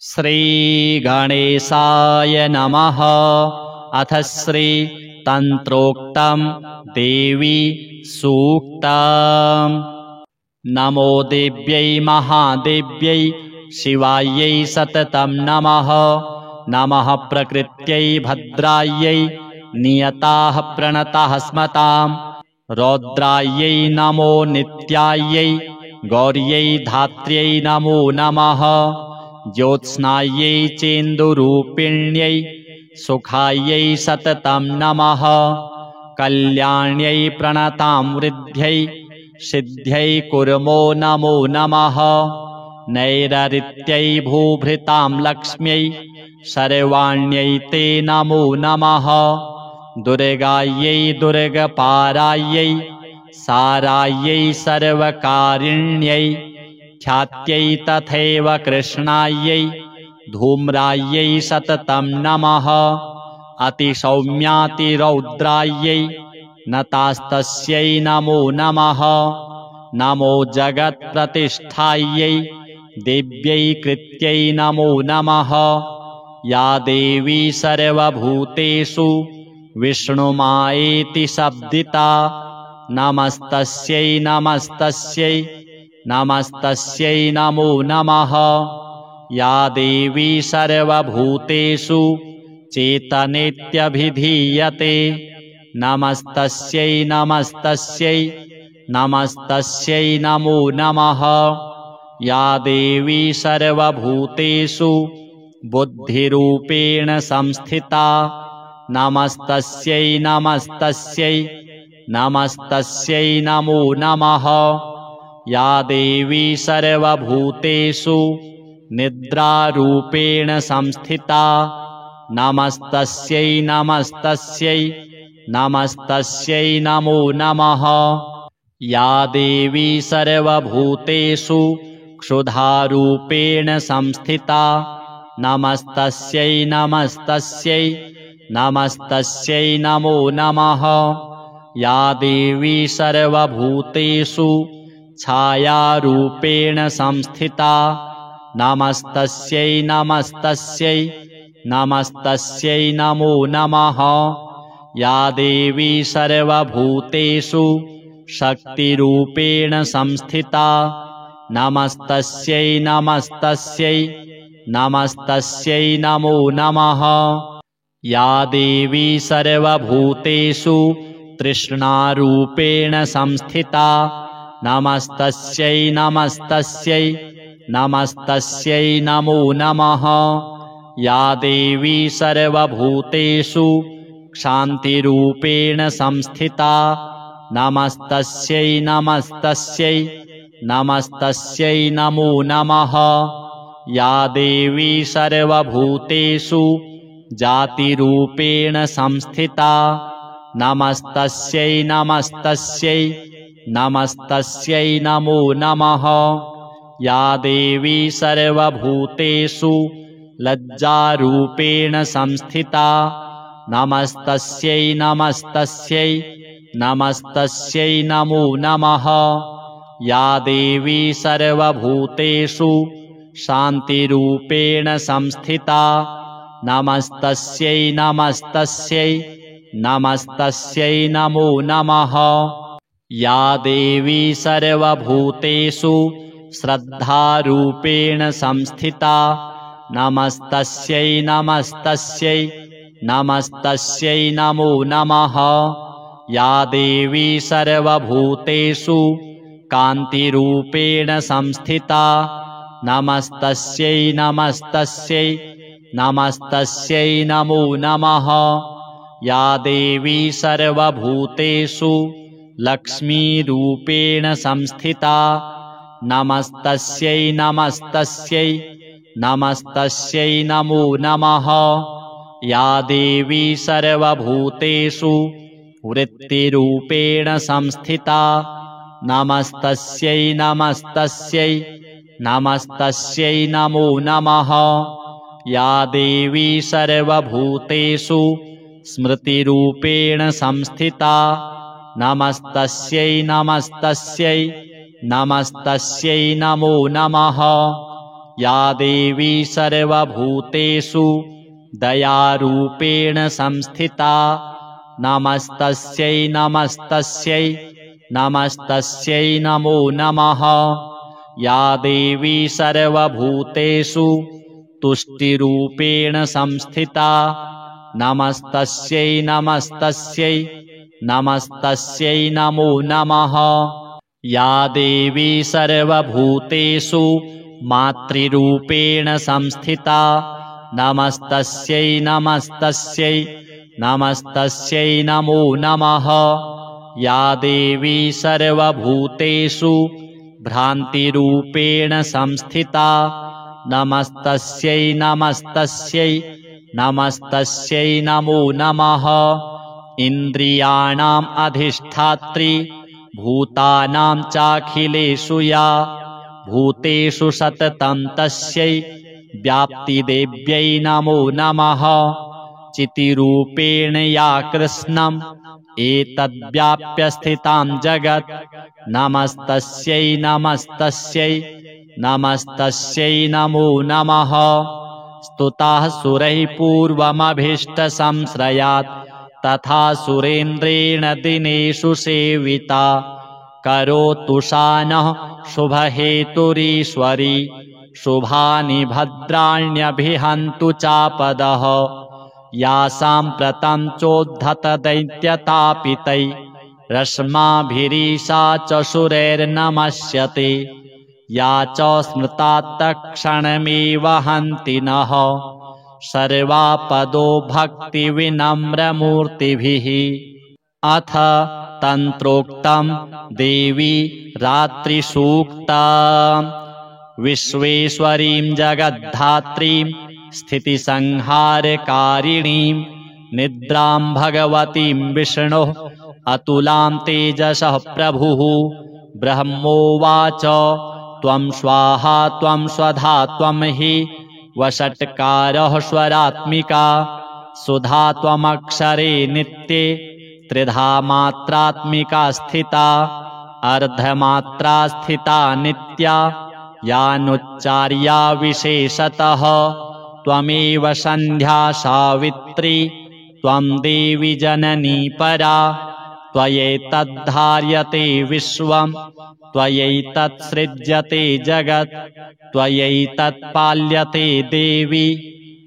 श्रीगणेशाय नमः। अथ श्री तंत्रोक्तम देवी सूक्तम्। नमो देव्यै महादेव्यै शिवायै सततं नमः। नमः प्रकृत्यै भद्रायै नियताः प्रणताः स्मताम्। रौद्रायै नमो नित्यायै गौर्यै धात्र्यै नमो नमः। ज्योत्स्नायै चेन्दुरूपिण्यै सुखायै सततं नमः। कल्याण्यै प्रणतां वृद्ध्यै सिद्ध्यै कुर्मो नमो नमः। नैररित्यै भूभृतां लक्ष्म्यै सर्वाण्यै ते नमो नमः। दुर्गायै दुर्गपारायै सारायै सर्वकारिण्यै ख्यात्यै तथैव कृष्णायै धूम्रायै सततं नमः। अतिसौम्यातिरौद्रायै नतास्तस्यै नमो नमः। नमो जगत्प्रतिष्ठायै देव्यै कृत्यै नमो नमः। या देवी सर्वभूतेषु विष्णुमायेति शब्दिता नमस्तस्यै नमस्तस्यै नमस्तस्यै नमो नमः। या देवी सर्वभूतेषु चेतनेत्यभिधीयते नमस्तस्यै नमस्तस्यै नमस्तस्यै नमो नमः। या देवी सर्वभूतेषु बुद्धिरूपेण संस्थिता नमस्तस्यै नमस्तस्यै नमस्तस्यै नमो नमः। या देवी सर्वभूतेषु निद्रारूपेण संस्थिता नमस्तस्यै नमस्तस्यै नमस्तस्यै नमो नमः। या देवी सर्वभूतेषु क्षुधारूपेण संस्थिता नमस्तस्यै नमस्तस्यै नमस्तस्यै नमो नमः। या देवी सर्वभूतेषु छायारूपेण संस्थिता नमस्तस्यै नमस्तस्यै नमस्तस्यै नमो नमः। या देवी सर्वभूतेषु शक्तिरूपेण संस्थिता नमस्तस्यै नमस्तस्यै नमस्तस्यै नमो नमः। या देवी सर्वभूतेषु तृष्णारूपेण संस्थिता नमस्तस्यै नमस्तस्यै नमस्तस्यै नमो नमः। या देवी सर्वभूतेषु क्षान्तिरूपेण संस्थिता नमस्तस्यै नमस्तस्यै नमस्तस्यै नमो नमः। या देवी सर्वभूतेषु जातिरूपेण संस्थिता नमस्तस्यै नमस्तस्यै नमस्तस्यै नमो नमः। या देवी सर्वभूतेषु लज्जारूपेण संस्थिता नमस्तस्यै नमस्तस्यै नमस्तस्यै नमो नमः। या देवी सर्वभूतेषु शान्तिरूपेण संस्थिता नमस्तस्यै नमस्तस्यै नमस्तस्यै नमो नमः। या देवी सर्वभूतेषु श्रद्धारूपेण संस्थिता नमस्तस्यै नमस्तस्यै नमस्तस्यै नमो नमः। या देवी सर्वभूतेषु कान्तिरूपेण संस्थिता नमस्तस्यै नमस्तस्यै नमस्तस्यै नमो नमः। या देवी सर्वभूतेषु लक्ष्मीरूपेण संस्थिता नमस्तस्यै नमस्तस्यै नमस्तस्यै नमो नमः। या देवी सर्वभूतेषु वृत्तिरूपेण संस्थिता नमस्तस्यै नमस्तस्यै नमस्तस्यै नमो नमः। या देवी सर्वभूतेषु स्मृतिरूपेण संस्थिता नमस्तस्यै नमस्तस्यै नमस्तस्यै नमो नमः। या देवी सर्वभूतेषु दयारूपेण संस्थिता नमस्तस्यै नमस्तस्यै नमस्तस्यै नमो नमः। या देवी सर्वभूतेषु तुष्टिरूपेण संस्थिता नमस्तस्यै नमस्तस्यै नमस्तस्यै नमो नमः। या देवी सर्वभूतेषु मातृरूपेण संस्थिता नमस्तस्यै नमस्तस्यै नमस्तस्यै नमो नमः। या देवी सर्वभूतेषु भ्रान्तिरूपेण संस्थिता नमस्तस्यै नमस्तस्यै नमस्तस्यै नमो नमः। इन्द्रियाणाम् अधिष्ठात्री भूतानां चाखिलेषु या भूतेषु सततं तस्यै व्याप्तिदेव्यै नमो नमः। चितिरूपेण या कृष्णम् एतद्व्याप्य स्थितां जगत् नमस्तस्यै नमस्तस्यै नमस्तस्यै नमो नमः। स्तुताः सुरैः पूर्वमभीष्टसंश्रयात् तथा सुरेन्द्रेण दिनेषु सेविता करोतु सा नः शुभहेतुरीश्वरी शुभानि भद्राण्यभिहन्तु चापदः। या साम्प्रतं चोद्धत दैत्यतापितै रश्माभिरीशा च सुरैर्नमस्यते या च स्मृता तत्क्षणमेव हन्ति नः सर्वापदो भक्तिविनम्रमूर्तिभिः। अथ तन्त्रोक्तं देवी रात्रिसूक्तम्। विश्वेश्वरीं जगद्धात्रीं स्थितिसंहारकारिणीं निद्रां भगवतीं विष्णोः अतुलां तेजसः प्रभुः। ब्रह्मोवाच त्वं स्वाहा त्वं स्वधा त्वं हि वषट्कारः स्वरात्मिका सुधा त्वमक्षरे नित्ये त्रिधा मात्रात्मिका स्थिता अर्धमात्रा स्थिता नित्या यानुच्चार्या विशेषतः। त्वमेव सन्ध्या सावित्री त्वं देवी जननी परा त्वयैतद्धार्यते विश्वं त्वयैतत्सृज्यते जगत् त्वयैतत्पाल्यते देवी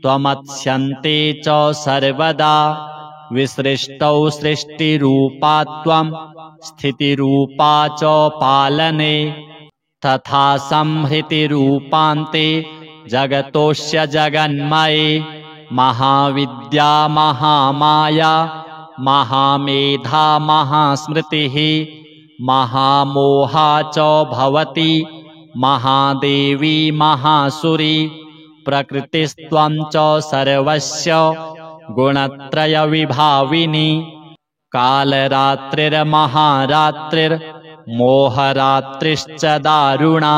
त्वमत्स्यन्ते च सर्वदा। विसृष्टौ सृष्टिरूपा त्वं स्थितिरूपा च पालने तथा संहृतिरूपान्ते जगतोऽस्य जगन्मये महाविद्या महामाया महामेधा महास्मृतिः महामोहा च भवति महादेवी महासुरी प्रकृतिस्त्वं च सर्वस्य गुणत्रयविभाविनी कालरात्रिर्महारात्रिर्मोहरात्रिश्च दारुणा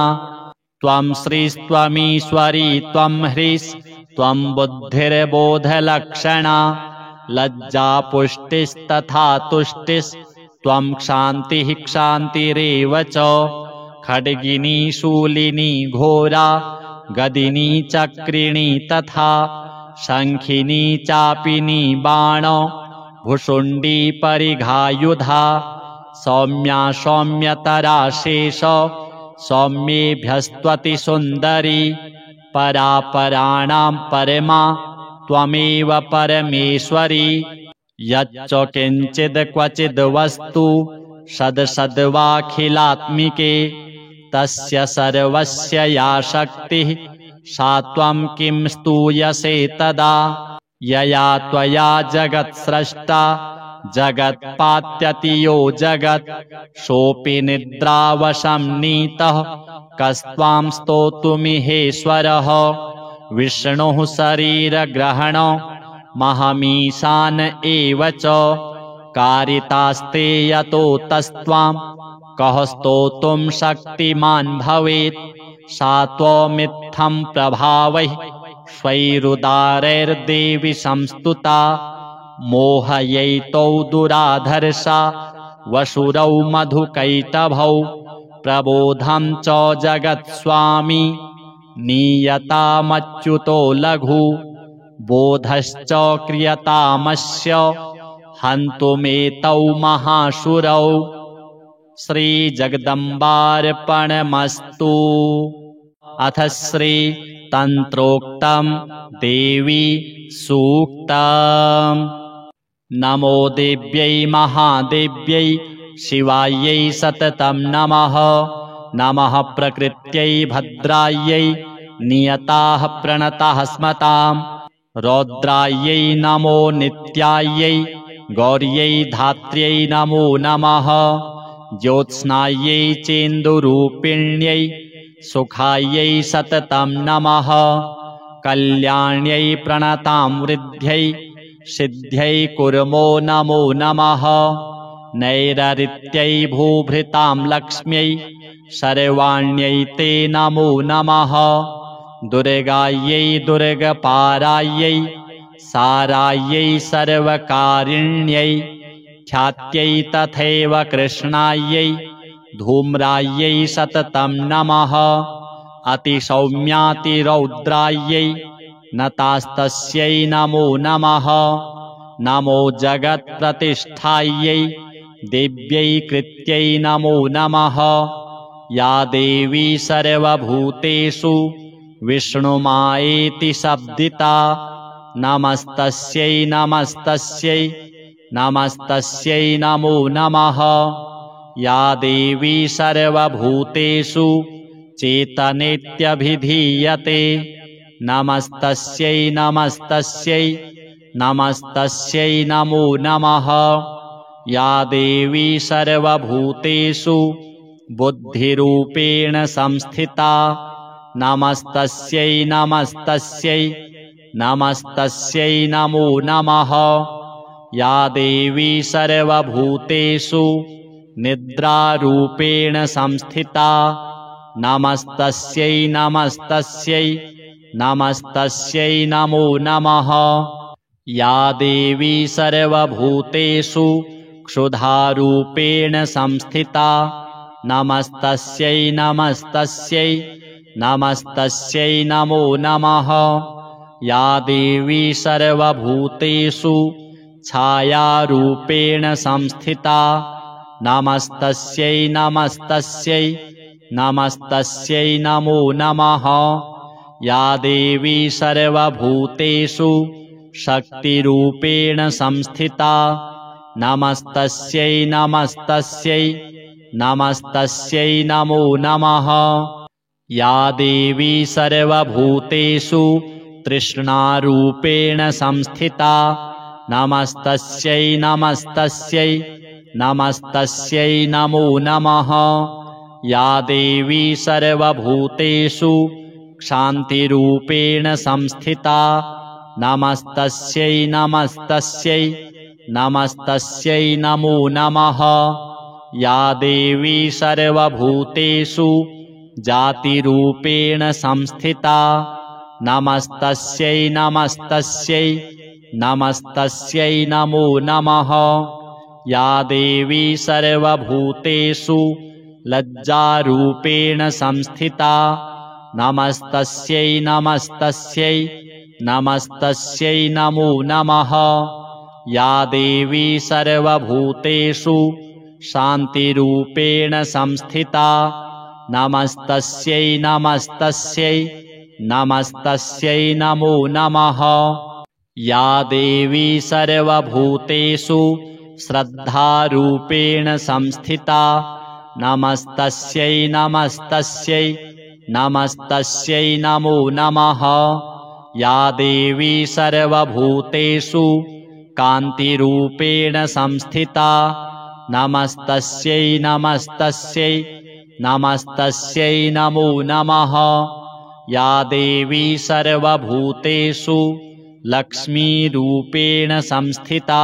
त्वं श्रीस्त्वमीश्वरी त्वं ह्रीस्त्वं बुद्धिर्बोधलक्षणा लज्जा पुष्टिस्तथा तुष्टिस्त्वं क्षान्तिः क्षान्तिरेव च खड्गिनी शूलिनी घोरा गदिनी चक्रिणी तथा शङ्खिनी चापिनी बाण भुषुण्डी परिघायुधा सौम्या सौम्यतरा शेष सौम्येभ्यस्त्वति सुन्दरी परापराणां परमा त्वमेव परमेश्वरी। यच्च किञ्चिद् क्वचिद् वस्तु सद्सद्वाखिलात्मिके तस्य सर्वस्य या शक्तिः सा त्वं किं स्तूयसे तदा। यया त्वया जगत्स्रष्टा जगत्पात्यति यो जगत् सोऽपि निद्रावशं नीतः कस्त्वां स्तोतुमिहेश्वरः। विष्णुः शरीरग्रहण महमीशान एव च कारितास्ते यतो तस्त्वां कः स्तोतुं शक्तिमान् भवेत्। सा त्वमित्थं प्रभावैः स्वैरुदारैर्देवि संस्तुता मोहयैतौ दुराधर्षा वसुरौ मधुकैटभौ प्रबोधं च जगत्स्वामी नीयतामच्युतो लघु बोधश्च क्रियतामस्य हन्तुमेतौ महाशुरौ श्रीजगदम्बार्पणमस्तु। अथ श्रीतन्त्रोक्तं देवी सूक्तम्। नमो देव्यै महादेव्यै शिवायै सततं नमः। नमः प्रकृत्यै भद्रायै नियताः प्रणताः स्मताम्। रौद्रायै नमो नित्यायै गौर्यै धात्र्यै नमो नमः। ज्योत्स्नायै चेन्दुरूपिण्यै सुखायै सततं नमः। कल्याण्यै प्रणतां वृद्ध्यै सिद्ध्यै कुर्मो नमो नमः। नैररित्यै भूभृतां लक्ष्म्यै सर्वाण्यै ते नमो नमः। दुर्गायै दुर्गपारायै सारायै सर्वकारिण्यै ख्यात्यै तथैव कृष्णायै धूम्रायै सततं नमः। अतिसौम्यातिरौद्रायै नतास्तस्यै नमो नमः। नमो जगत्प्रतिष्ठायै देव्यै कृत्यै नमो नमः। या देवी सर्वभूतेषु विष्णुमायेति शब्दिता नमस्तस्यै नमस्तस्यै नमस्तस्यै नमो नमः। या देवी सर्वभूतेषु चेतनेत्यभिधीयते नमस्तस्यै नमस्तस्यै नमस्तस्यै नमो नमः। या देवी सर्वभूतेषु बुद्धिरूपेण संस्थिता नमस्तस्यै नमस्तस्यै नमस्तस्यै नमो नमः। या देवी सर्वभूतेषु निद्रारूपेण संस्थिता नमस्तस्यै नमस्तस्यै नमस्तस्यै नमो नमः। या देवी सर्वभूतेषु क्षुधारूपेण संस्थिता नमस्तस्यै नमस्तस्यै नमस्तस्यै नमो नमः। या देवी सर्वभूतेषु छायारूपेण संस्थिता नमस्तस्यै नमस्तस्यै नमस्तस्यै नमो नमः। या देवी सर्वभूतेषु शक्तिरूपेण संस्थिता नमस्तस्यै नमस्तस्यै नमस्तस्यै नमो नमः। या देवी सर्वभूतेषु तृष्णारूपेण संस्थिता नमस्तस्यै नमस्तस्यै नमस्तस्यै नमो नमः। या देवी सर्वभूतेषु क्षान्तिरूपेण संस्थिता नमस्तस्यै नमस्तस्यै नमस्तस्यै नमो नमः। या देवी सर्वभूतेषु जातिरूपेण संस्थिता नमस्तस्यै नमस्तस्यै नमस्तस्यै नमो नमः। या देवी सर्वभूतेषु लज्जारूपेण संस्थिता नमस्तस्यै नमस्तस्यै नमस्तस्यै नमो नमः। या देवी सर्वभूतेषु शान्तिरूपेण संस्थिता नमस्तस्यै नमस्तस्यै नमस्तस्यै नमो नमः। या देवी सर्वभूतेषु श्रद्धारूपेण संस्थिता नमस्तस्यै नमस्तस्यै नमस्तस्यै नमो नमः। या देवी सर्वभूतेषु कान्तिरूपेण संस्थिता नमस्तस्यै नमस्तस्यै नमस्तस्यै नमो नमः। या देवी सर्वभूतेषु लक्ष्मीरूपेण संस्थिता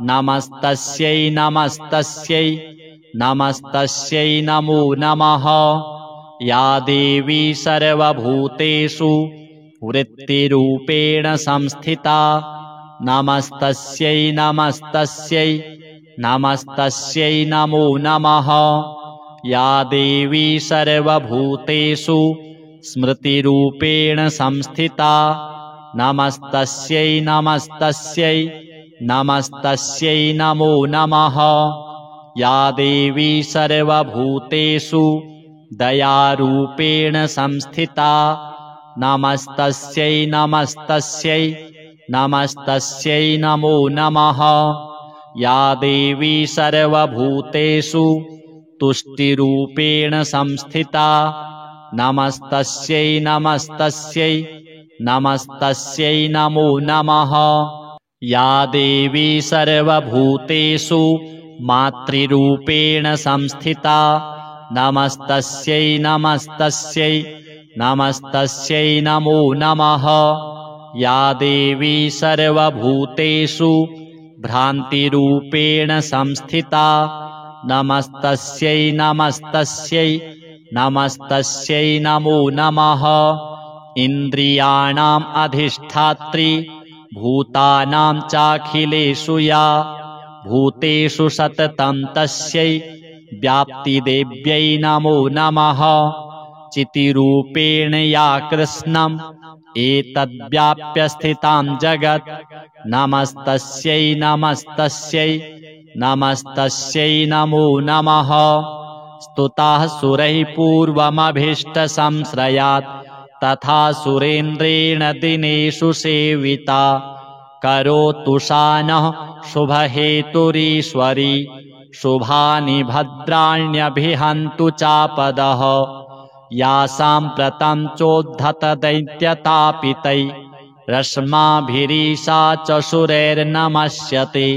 नमस्तस्यै नमस्तस्यै नमस्तस्यै नमो नमः। या देवी सर्वभूतेषु वृत्तिरूपेण संस्थिता नमस्तस्यै नमस्तस्यै नमस्तस्यै नमो नमः। या देवी सर्वभूतेषु स्मृतिरूपेण संस्थिता नमस्तस्यै नमस्तस्यै नमस्तस्यै नमो नमः। या देवी सर्वभूतेषु दयारूपेण संस्थिता नमस्तस्यै नमस्तस्यै नमस्तस्यै नमो नमः। या देवी सर्वभूतेषु तुष्टिरूपेण संस्थिता नमस्तस्यै नमस्तस्यै नमस्तस्यै नमो नमः। या देवी सर्वभूतेषु मातृरूपेण संस्थिता नमस्तस्यै नमस्तस्यै नमस्तस्यै नमो नमः। या देवी सर्वभूतेषु भ्रान्तिरूपेण संस्थिता नमस्तस्यै नमस्तस्यै नमस्तस्यै नमो नमः। इन्द्रियाणाम् अधिष्ठात्री भूतानां चाखिलेषु या भूतेषु सततं तस्यै व्याप्तिदेव्यै नमो नमः। चितिरूपेण या कृष्णम् एतद्व्याप्य स्थितां जगत् नमस्तस्यै नमस्तस्यै नमस्तस्यै नमो नमः। स्तुताः सुरैः पूर्वमभीष्टसंश्रयात् तथा सुरेन्द्रेण दिनेषु सेविता करोतु सा नः शुभहेतुरीश्वरी शुभानि भद्राण्यभिहन्तु चापदः। या साम्प्रतं चोद्धत दैत्यतापितै रश्माभिरीशा च सुरैर्नमस्यते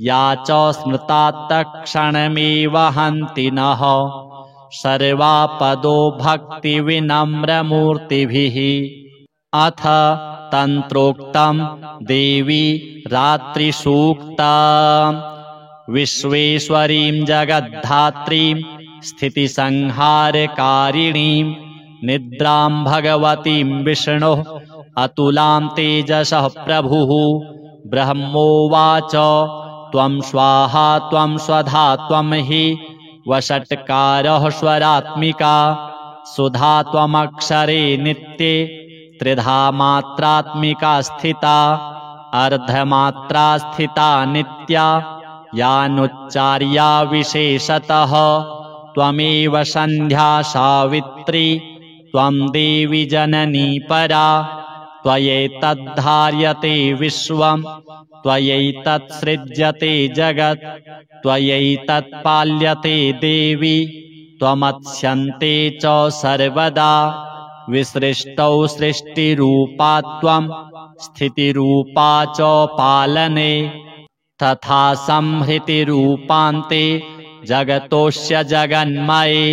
या च स्मृता तत्क्षणमेव हन्ति नः सर्वापदो भक्तिविनम्रमूर्तिभिः। अथ तन्त्रोक्तं देवी रात्रिसूक्तम्। विश्वेश्वरीं जगद्धात्रीं स्थितिसंहारकारिणीं निद्रां भगवतीं विष्णोः अतुलां तेजसः प्रभुः। ब्रह्मोवाच त्वं स्वाहा त्वं स्वधा त्वं हि वषट्कारः स्वरात्मिका सुधा त्वमक्षरे नित्ये त्रिधा मात्रात्मिका स्थिता अर्धमात्रा स्थिता नित्या यानुच्चार्या विशेषतः। त्वमेव सन्ध्या सावित्री त्वं देवी जननी परा त्वयैतद्धार्यते विश्वं त्वयैतत्सृज्यते जगत् त्वयैतत्पाल्यते देवी त्वमत्स्यन्ते च सर्वदा। विसृष्टौ सृष्टिरूपा त्वं स्थितिरूपा च पालने तथा संहृतिरूपान्ते जगतोऽस्य जगन्मये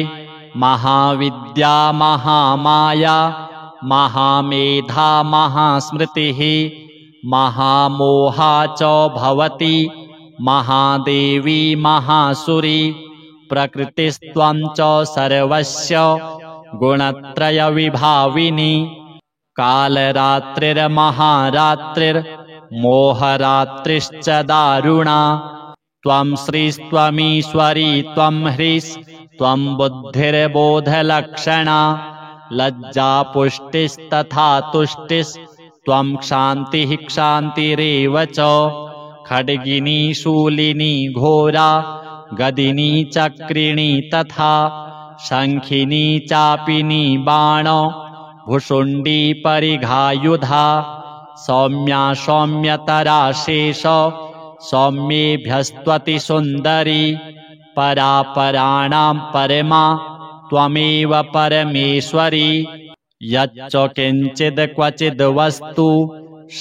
महाविद्या महामाया महामेधा महास्मृतिः महामोहा च भवति महादेवी महासुरी प्रकृतिस्त्वं च सर्वस्य गुणत्रयविभाविनी कालरात्रिर्महारात्रिर्मोहरात्रिश्च दारुणा त्वं श्रीस्त्वमीश्वरी त्वं ह्रीस्त्वं बुद्धिर्बोधलक्षणा लज्जा पुष्टिस्तथा तुष्टिस्त्वं क्षान्तिः क्षान्तिरेव च खड्गिनी शूलिनी घोरा गदिनी चक्रिणी तथा शङ्खिनी चापिनी बाण भुषुण्डी परिघायुधा सौम्या सौम्यतरा शेष सौम्येभ्यस्त्वति सुन्दरी परापराणां परमा त्वमेव परमेश्वरी। यच्च किञ्चिद् क्वचिद् वस्तु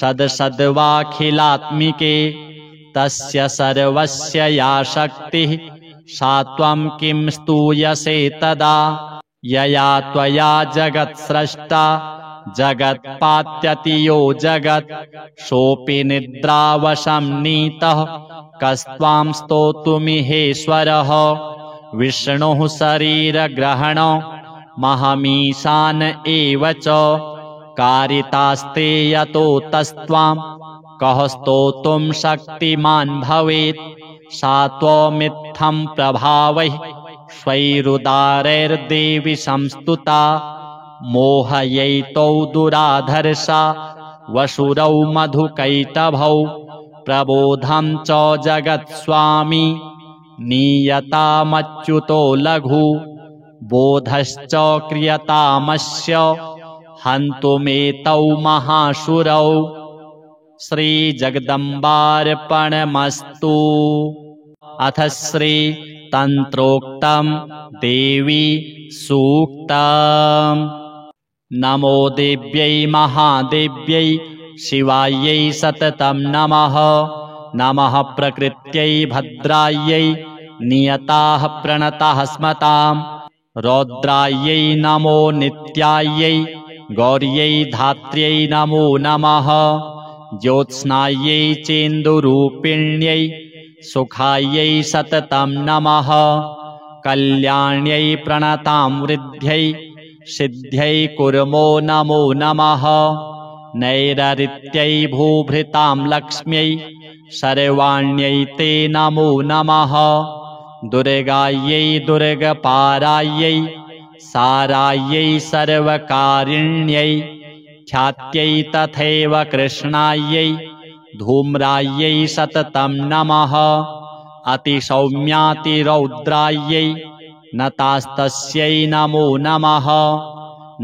सद्सद्वाखिलात्मिके तस्य सर्वस्य या शक्तिः सा त्वं किं स्तूयसे तदा। यया त्वया जगत्स्रष्टा जगत्पात्यति यो जगत् सोऽपि निद्रावशं नीतः कस्त्वां स्तोतुमिहेश्वरः। विष्णुः शरीरग्रहण महमीशान एव च कारितास्ते यतो तस्त्वां कः स्तोतुं शक्तिमान् भवेत्। सा त्वमित्थं प्रभावैः स्वैरुदारैर्देवि संस्तुता मोहयैतौ दुराधर्षा वसुरौ मधुकैटभौ प्रबोधं च जगत्स्वामी नीयतामच्युतो लघु बोधश्च क्रियतामस्य हन्तुमेतौ महासुरौ। श्रीजगदम्बार्पणमस्तु। अथ श्रीतन्त्रोक्तं देवी सूक्तम्। नमो देव्यै महादेव्यै शिवायै सततं नमः। नमः प्रकृत्यै भद्रायै नियताः प्रणताः स्मताम्। रौद्रायै नमो नित्यायै गौर्यै धात्र्यै नमो नमः। ज्योत्स्नायै चेन्दुरूपिण्यै सुखायै सततं नमः। कल्याण्यै प्रणतां वृद्ध्यै सिद्ध्यै कुर्मो नमो नमः। नैररित्यै भूभृतां लक्ष्म्यै सर्वाण्यै ते नमो नमः। दुर्गायै दुर्गपारायै सारायै सर्वकारिण्यै ख्यात्यै तथैव कृष्णायै धूम्रायै सततं नमः। अतिसौम्यातिरौद्रायै नतास्तस्यै नमो नमः।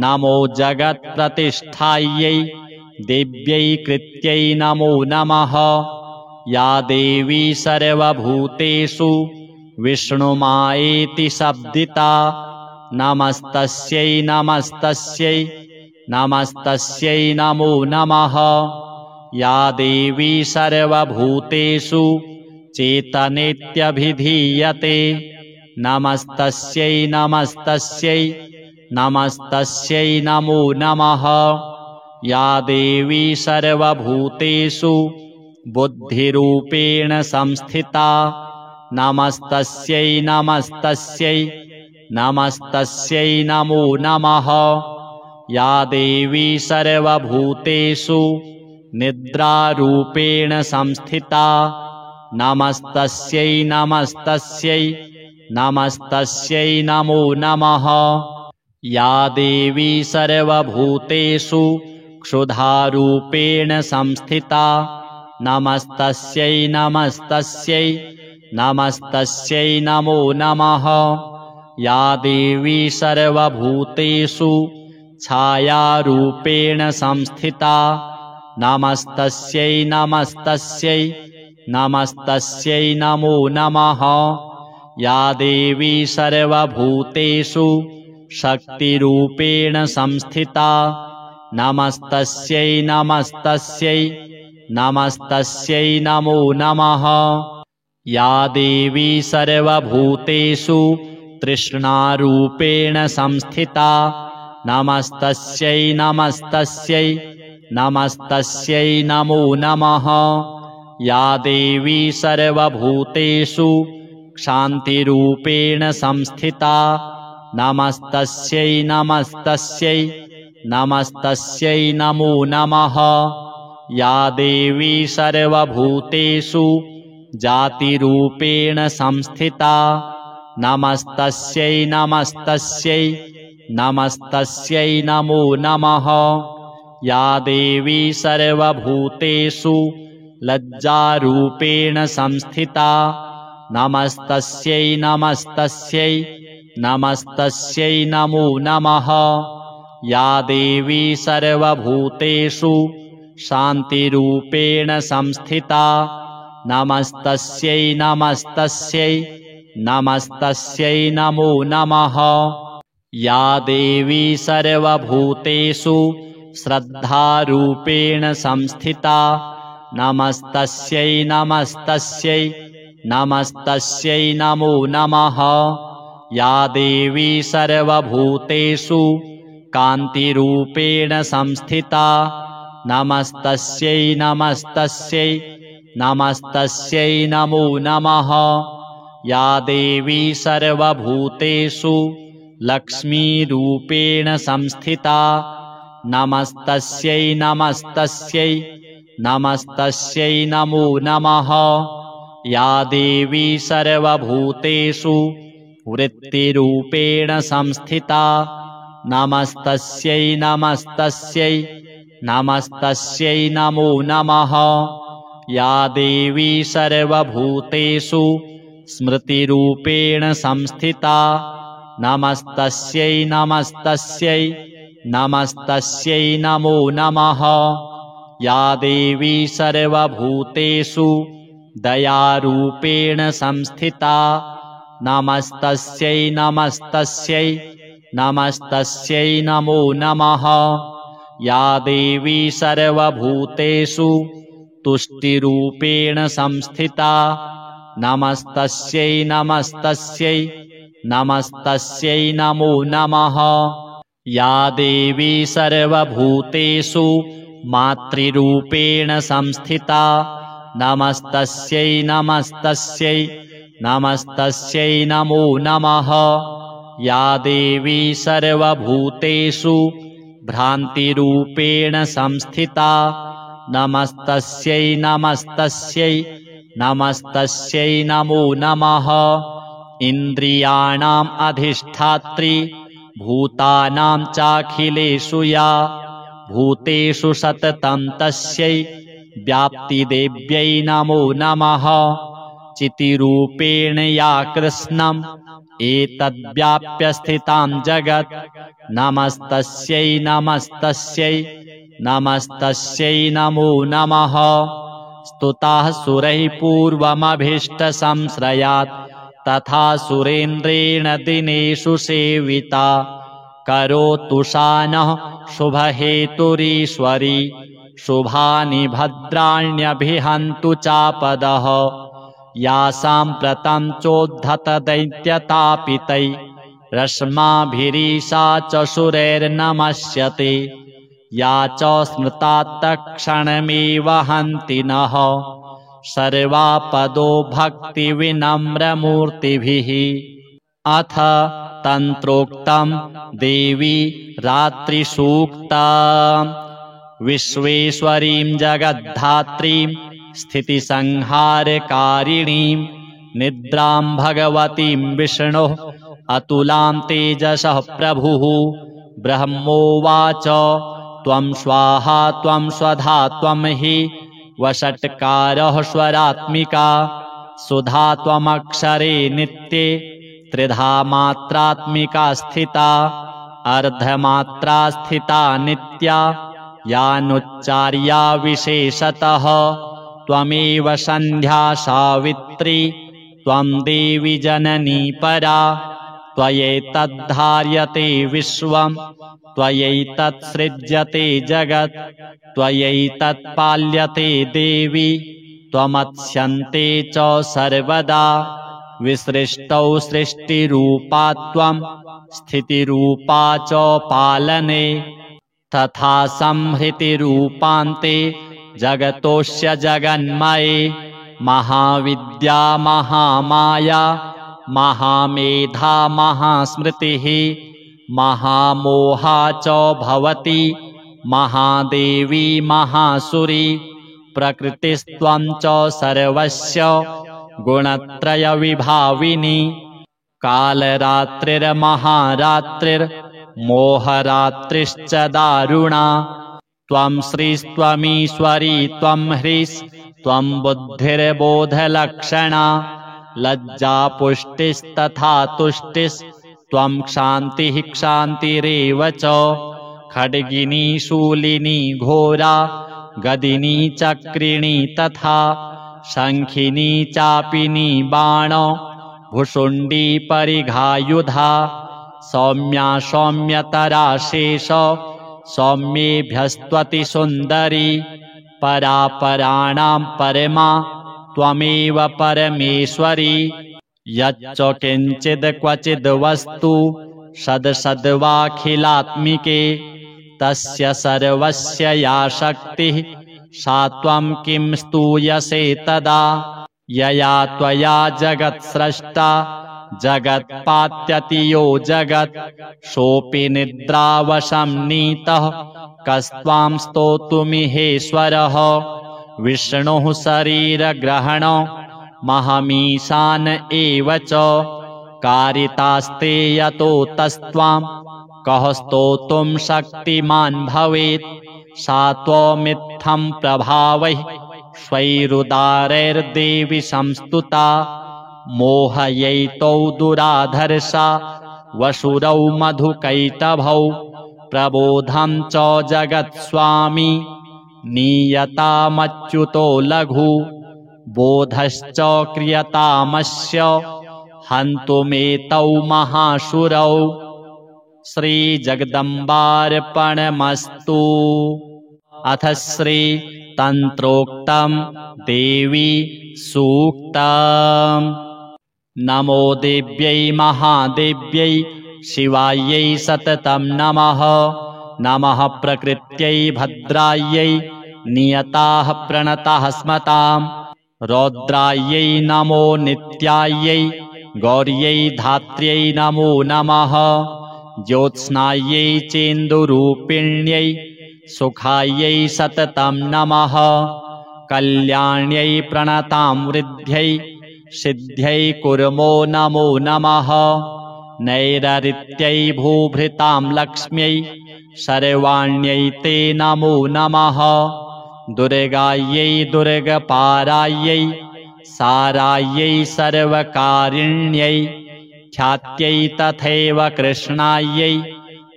नमो जगत्प्रतिष्ठायै देव्यै कृत्यै नमो नमः। या देवी सर्वभूतेषु विष्णुमायेति शब्दिता नमस्तस्यै नमस्तस्यै नमस्तस्यै नमो नमः। या देवी सर्वभूतेषु चेतनेत्यभिधीयते नमस्तस्यै नमस्तस्यै नमस्तस्यै नमो नमः। या देवी सर्वभूतेषु बुद्धिरूपेण संस्थिता नमस्तस्यै नमस्तस्यै नमस्तस्यै नमो नमः। या देवी सर्वभूतेषु निद्रारूपेण संस्थिता नमस्तस्यै नमस्तस्यै नमस्तस्यै नमो नमः। या देवी सर्वभूतेषु क्षुधारूपेण संस्थिता नमस्तस्यै नमस्तस्यै नमस्तस्यै नमो नमः। या देवी सर्वभूतेषु छायारूपेण संस्थिता नमस्तस्यै नमस्तस्यै नमस्तस्यै नमो नमः। या देवी सर्वभूतेषु शक्तिरूपेण संस्थिता नमस्तस्यै नमस्तस्यै नमस्तस्यै नमो नमः। या देवी सर्वभूतेषु तृष्णारूपेण संस्थिता नमस्तस्यै नमस्तस्यै नमस्तस्यै नमो नमः। या देवी सर्वभूतेषु क्षान्तिरूपेण संस्थिता नमस्तस्यै नमस्तस्यै नमस्तस्यै नमो नमः। या देवी सर्वभूतेषु जातिरूपेण संस्थिता नमस्तस्यै नमस्तस्यै नमस्तस्यै नमो नमः। या देवी सर्वभूतेषु लज्जारूपेण संस्थिता नमस्तस्यै नमस्तस्यै नमस्तस्यै नमो नमः। या देवी सर्वभूतेषु शान्तिरूपेण संस्थिता नमस्तस्यै नमस्तस्यै नमस्तस्यै नमो नमः। या देवी सर्वभूतेषु श्रद्धारूपेण संस्थिता नमस्तस्यै नमस्तस्यै नमस्तस्यै नमो नमः। या देवी सर्वभूतेषु कान्तिरूपेण संस्थिता नमस्तस्यै नमस्तस्यै नमस्तस्यै नमो नमः। या देवी सर्वभूतेषु लक्ष्मीरूपेण संस्थिता नमस्तस्यै नमस्तस्यै नमस्तस्यै नमो नमः। या देवी सर्वभूतेषु वृत्तिरूपेण संस्थिता नमस्तस्यै नमस्तस्यै नमस्तस्यै नमो नमः। या देवी सर्वभूतेषु स्मृतिरूपेण संस्थिता नमस्तस्यै नमस्तस्यै नमस्तस्यै नमो नमः। या देवी सर्वभूतेषु दयारूपेण संस्थिता नमस्तस्यै नमस्तस्यै नमस्तस्यै नमो नमः। या देवी सर्वभूतेषु तुष्टिरूपेण संस्थिता नमस्तस्यै नमस्तस्यै नमस्तस्यै नमो नमः। या देवी सर्वभूतेषु मातृरूपेण संस्थिता नमस्तस्यै नमस्तस्यै नमस्तस्यै नमो नमः। या देवी सर्वभूतेषु भ्रान्तिरूपेण संस्थिता नमस्तस्यै नमस्तस्यै नमस्तस्यै नमो नमः। इन्द्रियाणाम् अधिष्ठात्री भूतानां चाखिलेषु या भूतेषु सततं तस्यै व्याप्तिदेव्यै नमो नमः। चितिरूपेण या कृष्णम् एतद्व्याप्य स्थितां जगत् नमस्तस्यै नमस्तस्यै नमस्तस्यै नमो नमः। स्तुताः सुरैः पूर्वमभीष्टसंश्रयात् तथा सुरेन्द्रेण दिनेषु सेविता करोतु सा नः शुभहेतुरीश्वरी शुभानि भद्राण्यभिहन्तु चापदः। या साम्प्रतं चोद्धत दैत्यतापितै रश्माभिरीशा च सुरैर्नमस्यते या च स्मृता तत्क्षणमेव हन्ति नः सर्वापदो भक्तिविनम्रमूर्तिभिः। अथ तन्त्रोक्तं देवी रात्रिसूक्तम्। विश्वेश्वरीं जगद्धात्रीं स्थितिसंहारकारिणीं निद्रां भगवतीं विष्णोः अतुलां तेजसः प्रभुः। ब्रह्मोवाच त्वं स्वाहा त्वं स्वधा त्वं हि वषट्कारः स्वरात्मिका सुधा त्वमक्षरे नित्ये त्रिधा मात्रात्मिका स्थिता अर्धमात्रा स्थिता नित्या यानुच्चार्या विशेषतः। त्वमेव सन्ध्या सावित्री त्वं देवी जननी परा त्वयैतद्धार्यते विश्वं त्वयैतत्सृज्यते जगत् त्वयैतत्पाल्यते देवी त्वमत्स्यन्ते च सर्वदा। विसृष्टौ सृष्टिरूपा त्वं स्थितिरूपा च पालने तथा संहृतिरूपान्ते जगतोऽस्य जगन्मये महाविद्या महामाया महामेधा महास्मृतिः महामोहा च भवति महादेवी महासुरी प्रकृतिस्त्वं च सर्वस्य गुणत्रयविभाविनी कालरात्रिर्महारात्रिर्मोहरात्रिश्च दारुणा त्वं श्रीस्त्वमीश्वरी त्वं ह्रीस्त्वं बुद्धिर्बोधलक्षणा लज्जा पुष्टिस्तथा तुष्टिस्त्वं क्षान्तिः क्षान्तिरेव च खड्गिनी शूलिनी घोरा गदिनी चक्रिणी तथा शङ्खिनी चापिनी बाण भुषुण्डी परिघायुधा सौम्या सौम्यतरा शेष सौम्येभ्यस्त्वति सुन्दरी परापराणां परमा त्वमेव परमेश्वरी यच्च किञ्चिद् क्वचिद् वस्तु सद्सद्वाखिलात्मिके तस्य सर्वस्य या शक्तिः सा त्वं किं स्तूयसे तदा यया त्वया जगत्स्रष्टा जगत्पात्यति यो जगत् सोऽपि निद्रावशं नीतः कस्त्वां स्तोतुमिहेश्वरः विष्णुः शरीरग्रहण महमीशान एव च कारितास्ते यतो तस्त्वां कः स्तोतुं शक्तिमान् भवेत् सा त्वमित्थं प्रभावैः स्वैरुदारैर्देवि संस्तुता मोहयैतौ दुराधर्षा वसुरौ मधुकैटभौ प्रबोधं च जगत्स्वामी नीयतामच्युतो लघु बोधश्च क्रियतामस्य हन्तुमेतौ महासुरौ श्रीजगदम्बार्पणमस्तु। अथ श्रीतन्त्रोक्तं देवी सूक्तम्। नमो देव्यै महादेव्यै शिवायै सततं नमः। नमः प्रकृत्यै भद्रायै नियताः प्रणताः स्मताम्। रौद्रायै नमो नित्यायै गौर्यै धात्र्यै नमो नमः। ज्योत्स्नायै चेन्दुरूपिण्यै सुखायै सततं नमः। कल्याण्यै प्रणतां वृद्ध्यै सिद्ध्यै कुर्मो नमो नमः। नैररित्यै भूभृतां लक्ष्म्यै सर्वाण्यै ते नमो नमः। दुर्गायै दुर्गपारायै सारायै सर्वकारिण्यै ख्यात्यै तथैव कृष्णायै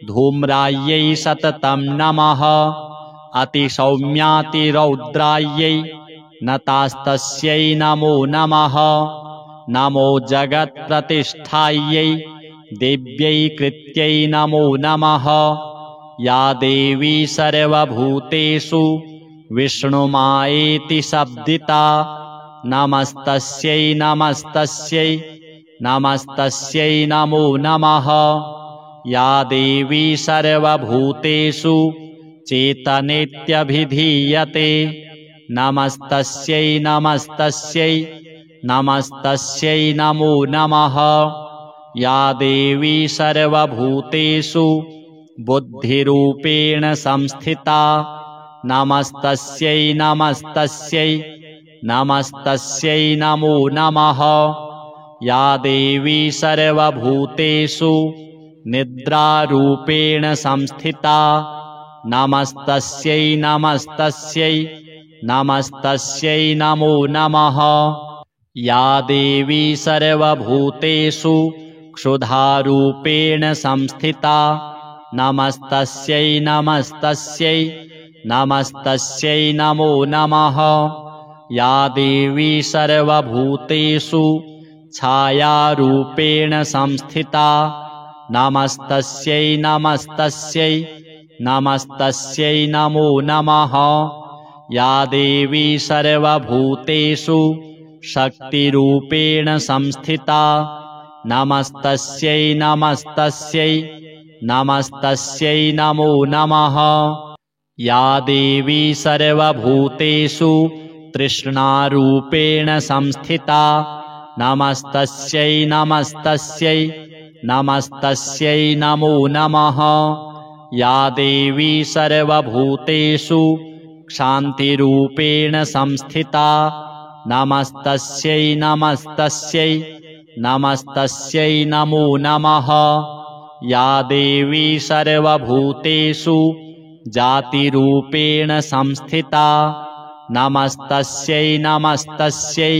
धूम्रायै सततं नमः। अतिसौम्यातिरौद्रायै नतास्तस्यै नमो नमः। नमो जगत्प्रतिष्ठायै देव्यै कृत्यै नमो नमः। या देवी सर्वभूतेषु विष्णुमायेति शब्दिता नमस्तस्यै नमस्तस्यै नमस्तस्यै नमो नमः। या देवी सर्वभूतेषु चेतनेत्यभिधीयते नमस्तस्यै नमस्तस्यै नमस्तस्यै नमो नमः। या देवी सर्वभूतेषु बुद्धिरूपेण संस्थिता नमस्तस्यै नमस्तस्यै नमस्तस्यै नमो नमः। या देवी सर्वभूतेषु निद्रारूपेण संस्थिता नमस्तस्यै नमस्तस्यै नमस्तस्यै नमो नमः। या देवी सर्वभूतेषु क्षुधारूपेण संस्थिता नमस्तस्यै नमस्तस्यै नमस्तस्यै नमो नमः। या देवी सर्वभूतेषु छायारूपेण संस्थिता नमस्तस्यै नमस्तस्यै नमस्तस्यै नमो नमः। या देवी सर्वभूतेषु शक्तिरूपेण संस्थिता नमस्तस्यै नमस्तस्यै नमस्तस्यै नमो नमः। या देवी सर्वभूतेषु तृष्णारूपेण संस्थिता नमस्तस्यै नमस्तस्यै नमस्तस्यै नमो नमः। या देवी सर्वभूतेषु क्षान्तिरूपेण संस्थिता नमस्तस्यै नमस्तस्यै नमस्तस्यै नमो नमः। या देवी सर्वभूतेषु जातिरूपेण संस्थिता नमस्तस्यै नमस्तस्यै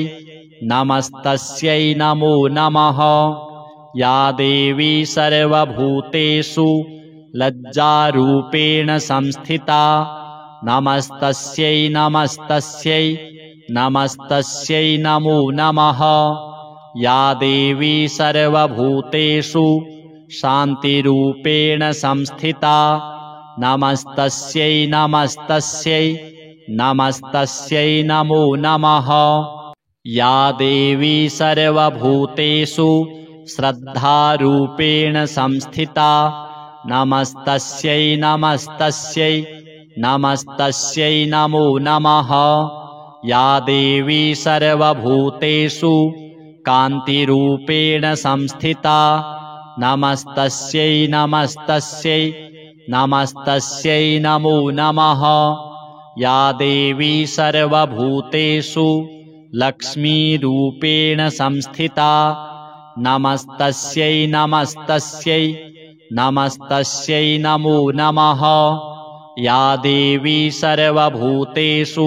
नमस्तस्यै नमो नमः। या देवी सर्वभूतेषु लज्जारूपेण संस्थिता नमस्तस्यै नमस्तस्यै नमस्तस्यै नमो नमः। या देवी सर्वभूतेषु शान्तिरूपेण संस्थिता नमस्तस्यै नमस्तस्यै नमस्तस्यै नमो नमः। या देवी सर्वभूतेषु श्रद्धारूपेण संस्थिता नमस्तस्यै नमस्तस्यै नमस्तस्यै नमो नमः। या देवी सर्वभूतेषु कान्तिरूपेण संस्थिता नमस्तस्यै नमस्तस्यै नमस्तस्यै नमो नमः। या देवी सर्वभूतेषु लक्ष्मीरूपेण संस्थिता नमस्तस्यै नमस्तस्यै नमस्तस्यै नमो नमः। या देवी सर्वभूतेषु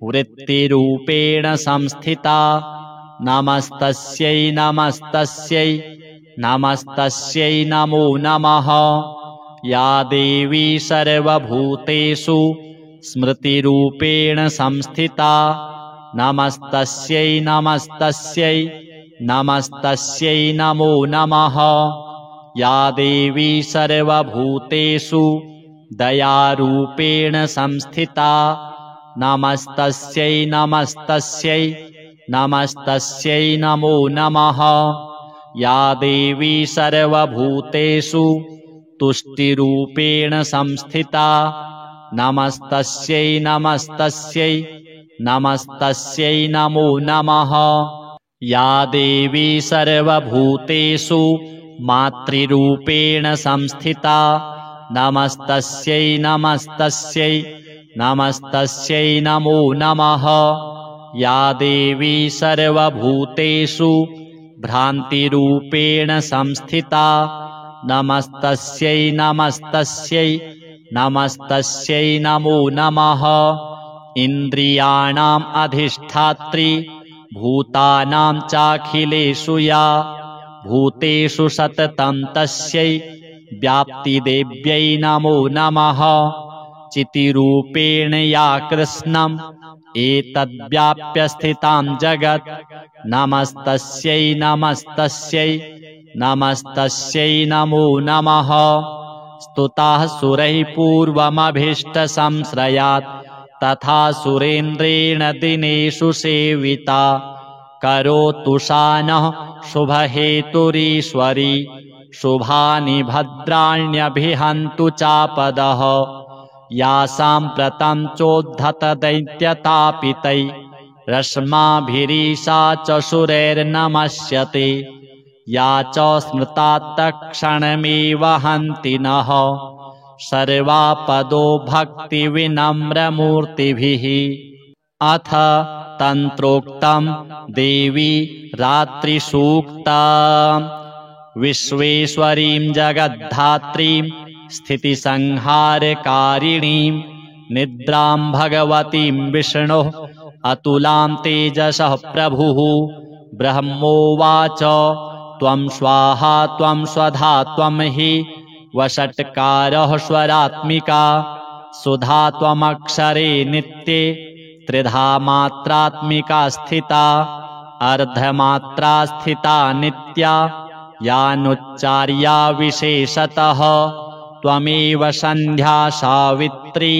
वृत्तिरूपेण संस्थिता नमस्तस्यै नमस्तस्यै नमस्तस्यै नमो नमः। या देवी सर्वभूतेषु स्मृतिरूपेण संस्थिता नमस्तस्यै नमस्तस्यै नमस्तस्यै नमो नमः। या देवी सर्वभूतेषु दयारूपेण संस्थिता नमस्तस्यै नमस्तस्यै नमस्तस्यै नमो नमः। या देवी सर्वभूतेषु तुष्टिरूपेण संस्थिता नमस्तस्यै नमस्तस्यै नमस्तस्यै नमो नमः। या देवी सर्वभूतेषु मातृरूपेण संस्थिता नमस्तस्यै नमस्तस्यै नमस्तस्यै नमो नमः। या देवी सर्वभूतेषु भ्रान्तिरूपेण संस्थिता नमस्तस्यै नमस्तस्यै नमस्तस्यै नमो नमः। इन्द्रियाणाम् अधिष्ठात्री भूतानां चाखिलेषु या भूतेषु सततं तस्यै व्याप्तिदेव्यै नमो नमः। चितिरूपेण या कृष्णम् एतद्व्याप्य स्थितां जगत् नमस्तस्यै नमस्तस्यै नमस्तस्यै नमो नमः। स्तुताः सुरैः पूर्वमभीष्टसंश्रयात् तथा सुरेन्द्रेण दिनेषु सेविता करोतु सा नः शुभहेतुरीश्वरी शुभानि भद्राण्यभिहन्तु चापदः। या साम्प्रतं चोद्धत दैत्यतापितै रश्माभिरीशा च सुरैर्नमस्यते या च स्मृता तत्क्षणमेव हन्ति नः सर्वापदो भक्तिविनम्रमूर्तिभिः। अथ तन्त्रोक्तं देवी रात्रिसूक्तम्। विश्वेश्वरीं जगद्धात्रीं स्थितिसंहारकारिणीं निद्रां भगवतीं विष्णोः अतुलां तेजसः प्रभुः। ब्रह्मोवाच त्वं स्वाहा त्वं स्वधा त्वं हि वषट्कारः स्वरात्मिका सुधा त्वमक्षरे नित्ये त्रिधा मात्रात्मिका स्थिता अर्धमात्रा स्थिता नित्या यानुच्चार्या विशेषतः। त्वमेव सन्ध्या सावित्री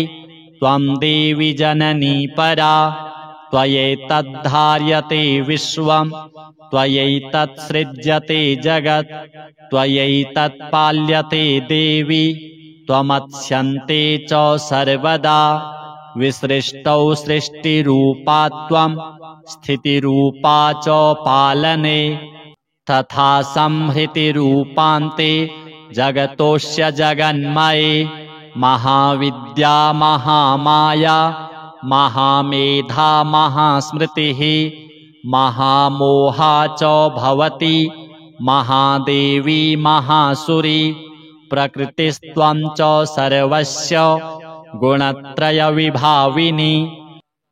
त्वं देवी जननी परा त्वयैतद्धार्यते विश्वं त्वयैतत्सृज्यते जगत् त्वयैतत्पाल्यते देवी त्वमत्स्यन्ते च सर्वदा। विसृष्टौ सृष्टिरूपा त्वं स्थितिरूपा च पालने तथा संहृतिरूपान्ते जगतोऽस्य जगन्मये महाविद्या महामाया महामेधा महास्मृतिः महामोहा च भवति महादेवी महासुरी प्रकृतिस्त्वं च सर्वस्य गुणत्रयविभाविनी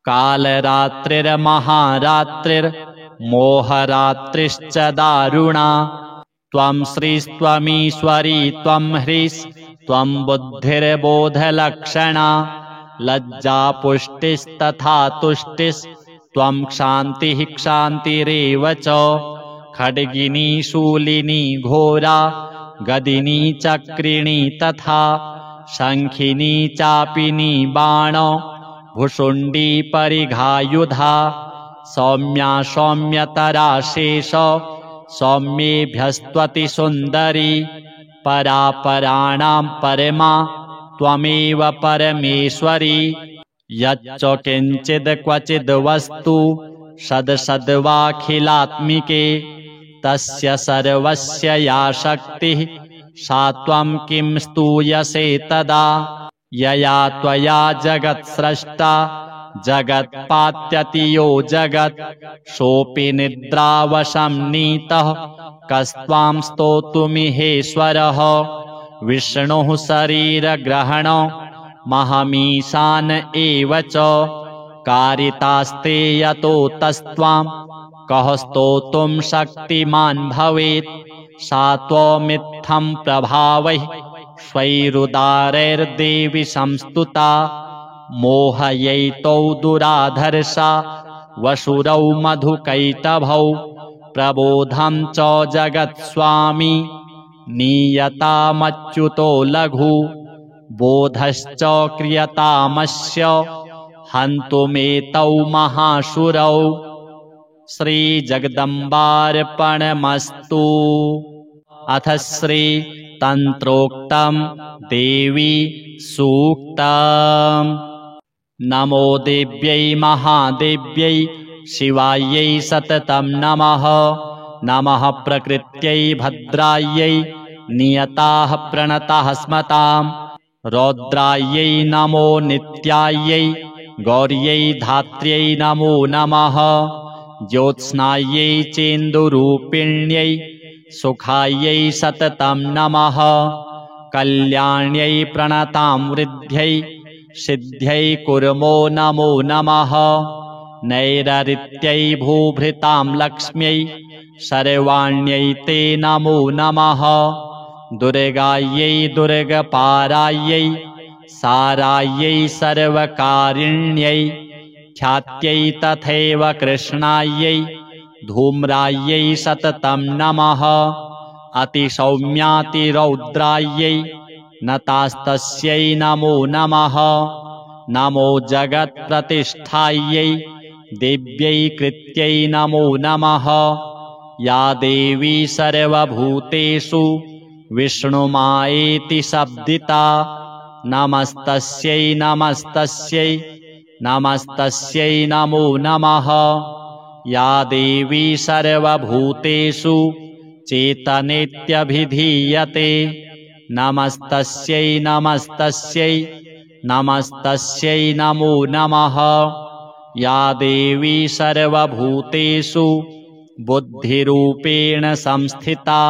कालरात्रिर्महारात्रिर्मोहरात्रिश्च दारुणा त्वं श्रीस्त्वमीश्वरी त्वं ह्रीस्त्वं बुद्धिर्बोधलक्षणा लज्जा पुष्टिस्तथा तुष्टिस्त्वं क्षान्तिः क्षान्तिरेव च खड्गिनी शूलिनी घोरा गदिनी चक्रिणी तथा शङ्खिनी चापिनी बाण भुषुण्डी परिघायुधा सौम्या सौम्यतरा शेष सौम्येभ्यस्त्वति सुन्दरी परापराणां परमा त्वमेव परमेश्वरी यच्च किञ्चिद् क्वचिद् वस्तु सद्सद्वाखिलात्मिके तस्य सर्वस्य या शक्तिः सा त्वं किं स्तूयसे तदा यया त्वया जगत्स्रष्टा जगत्पात्यति यो जगत् सोऽपि निद्रावशं नीतः कस्त्वां स्तोतुमिहेश्वरः विष्णुः शरीरग्रहणो महमीशान एव च कारितास्ते यतो तस्त्वां कः स्तोतुं शक्तिमान् भवेत् सा त्वमित्थं प्रभावैः स्वैरुदारैर्देवि संस्तुता मोहयैतौ दुराधर्षा वसुरौ मधुकैटभौ प्रबोधं च जगत्स्वामी नीयतामच्युतो लघु बोधश्च क्रियतामस्य हन्तुमेतौ महासुरौ श्रीजगदम्बार्पणमस्तु। अथ श्रीतन्त्रोक्तं देवी सूक्तम्। नमो देव्यै महादेव्यै शिवायै सततं नमः। नमः प्रकृत्यै भद्रायै नियताः प्रणताः स्मतां रौद्रायै नमो नित्यायै गौर्यै धात्र्यै नमो नमः। ज्योत्स्नायै चेन्दुरूपिण्यै सुखायै सततं नमः। कल्याण्यै प्रणतां वृद्ध्यै सिद्ध्यै कुर्मो नमो नमः। नैररित्यै भूभृतां लक्ष्म्यै सर्वाण्यै ते नमो नमः। दुर्गायै दुर्गपारायै सारायै सर्वकारिण्यै ख्यात्यै तथैव कृष्णायै धूम्रायै सततं नमः। अतिसौम्यातिरौद्रायै नतास्तस्यै नमो नमः। नमो जगत्प्रतिष्ठायै देव्यै कृत्यै नमो नमः। या देवी सर्वभूतेषु विष्णुमायेति शब्दिता नमस्तस्यै नमस्तस्यै नमस्तस्यै नमो नमः। या देवी सर्वभूतेषु चेतनेत्यभिधीयते नमस्तस्यै नमस्तस्यै नमस्तस्यै नमो नमः। या देवी सर्वभूतेषु बुद्धिरूपेण संस्थिता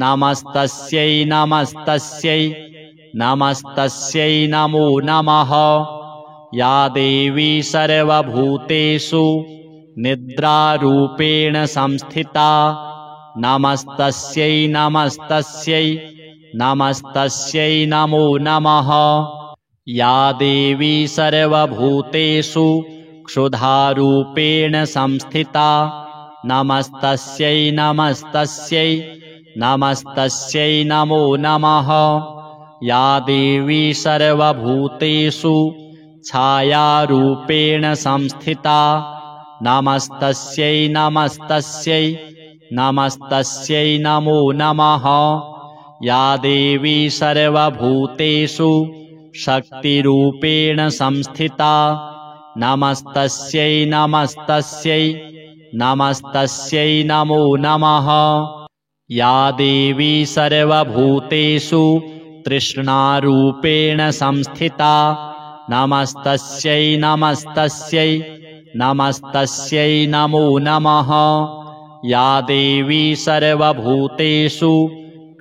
नमस्तस्यै नमस्तस्यै नमस्तस्यै नमो नमः। या देवी सर्वभूतेषु निद्रारूपेण संस्थिता नमस्तस्यै नमस्तस्यै नमस्तस्यै नमो नमः। या देवी सर्वभूतेषु क्षुधारूपेण संस्थिता नमस्तस्यै नमस्तस्यै नमस्तस्यै नमो नमः। या देवी सर्वभूतेषु छायारूपेण संस्थिता नमस्तस्यै नमस्तस्यै नमस्तस्यै नमो नमः। या देवी सर्वभूतेषु शक्तिरूपेण संस्थिता नमस्तस्यै नमस्तस्यै नमस्तस्यै नमो नमः। या देवी सर्वभूतेषु तृष्णारूपेण संस्थिता नमस्तस्यै नमस्तस्यै नमस्तस्यै नमो नमः। या देवी सर्वभूतेषु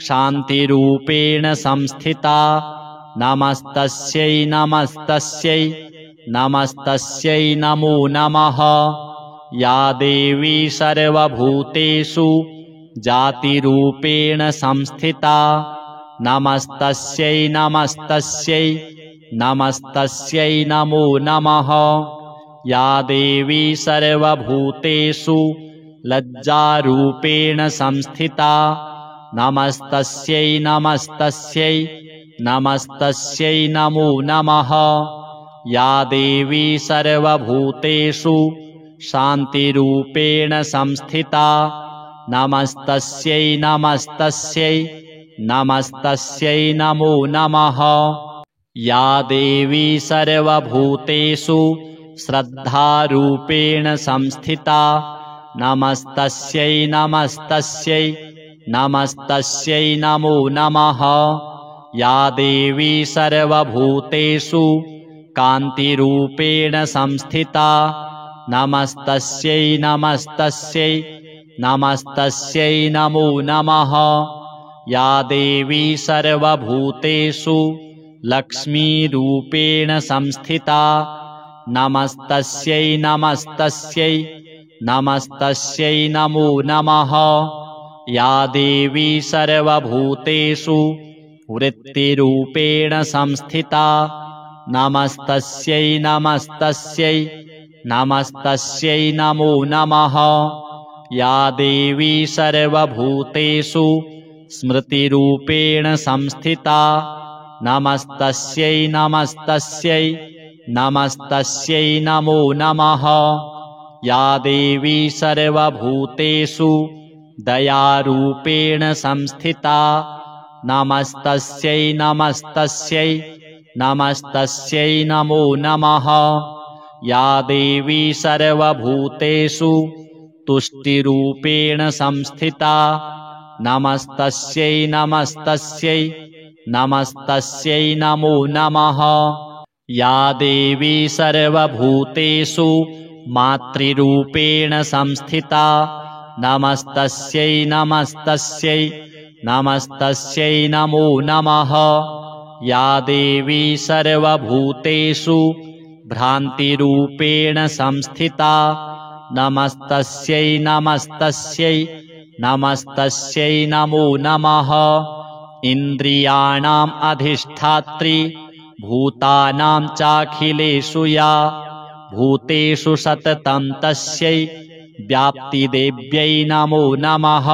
क्षान्तिरूपेण संस्थिता नमस्तस्यै नमस्तस्यै नमस्तस्यै नमो नमः। या देवी सर्वभूतेषु जातिरूपेण संस्थिता नमस्तस्यै नमस्तस्यै नमस्तस्यै नमो नमः। या देवी सर्वभूतेषु लज्जारूपेण संस्थिता नमस्तस्यै नमस्तस्यै नमस्तस्यै नमो नमः। या देवी सर्वभूतेषु शान्तिरूपेण संस्थिता नमस्तस्यै नमस्तस्यै नमस्तस्यै नमो नमः। या देवी सर्वभूतेषु श्रद्धारूपेण संस्थिता नमस्तस्यै नमस्तस्यै नमस्तस्यै नमो नमः। या देवी सर्वभूतेषु कान्तिरूपेण संस्थिता नमस्तस्यै नमस्तस्यै नमस्तस्यै नमो नमः। या देवी सर्वभूतेषु लक्ष्मीरूपेण संस्थिता नमस्तस्यै नमस्तस्यै नमस्तस्यै नमो नमः। या देवी सर्वभूतेषु वृत्तिरूपेण संस्थिता नमस्तस्यै नमस्तस्यै नमस्तस्यै नमो नमः। या देवी सर्वभूतेषु स्मृतिरूपेण संस्थिता नमस्तस्यै नमस्तस्यै नमस्तस्यै नमो नमः। या देवी सर्वभूतेषु दयारूपेण संस्थिता नमस्तस्यै नमस्तस्यै नमस्तस्यै नमो नमः। या देवी सर्वभूतेषु तुष्टिरूपेण संस्थिता नमस्तस्यै नमस्तस्यै नमस्तस्यै नमो नमः। या देवी सर्वभूतेषु मातृरूपेण संस्थिता नमस्तस्यै नमस्तस्यै नमस्तस्यै नमो नमः। या देवी सर्वभूतेषु भ्रान्तिरूपेण संस्थिता नमस्तस्यै नमस्तस्यै नमस्तस्यै नमो नमः। इन्द्रियाणाम् अधिष्ठात्री भूतानां चाखिलेषु या भूतेषु सततं तस्यै व्याप्तिदेव्यै नमो नमः।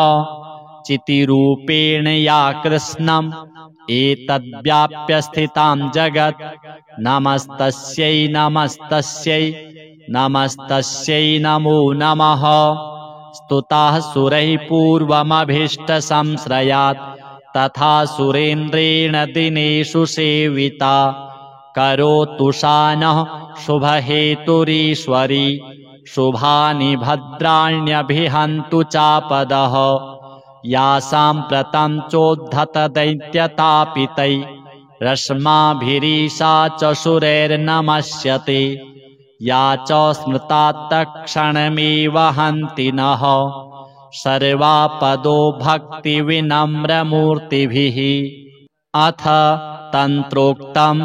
चितिरूपेण या कृष्णम् एतद्व्याप्य स्थितां जगत् नमस्तस्यै नमस्तस्यै नमस्तस्यै नमो नमः। स्तुताः सुरैः पूर्वमभीष्टसंश्रयात् तथा सुरेन्द्रेण दिनेषु सेविता करोतु सा नः शुभहेतुरीश्वरी शुभानि भद्राण्यभिहन्तु चापदः। या साम्प्रतं चोद्धत दैत्यतापितै रश्माभिरीशा च सुरैर्नमस्यते या च स्मृता तत्क्षणमेव हन्ति नः सर्वापदो भक्तिविनम्रमूर्तिभिः। अथ तन्त्रोक्तं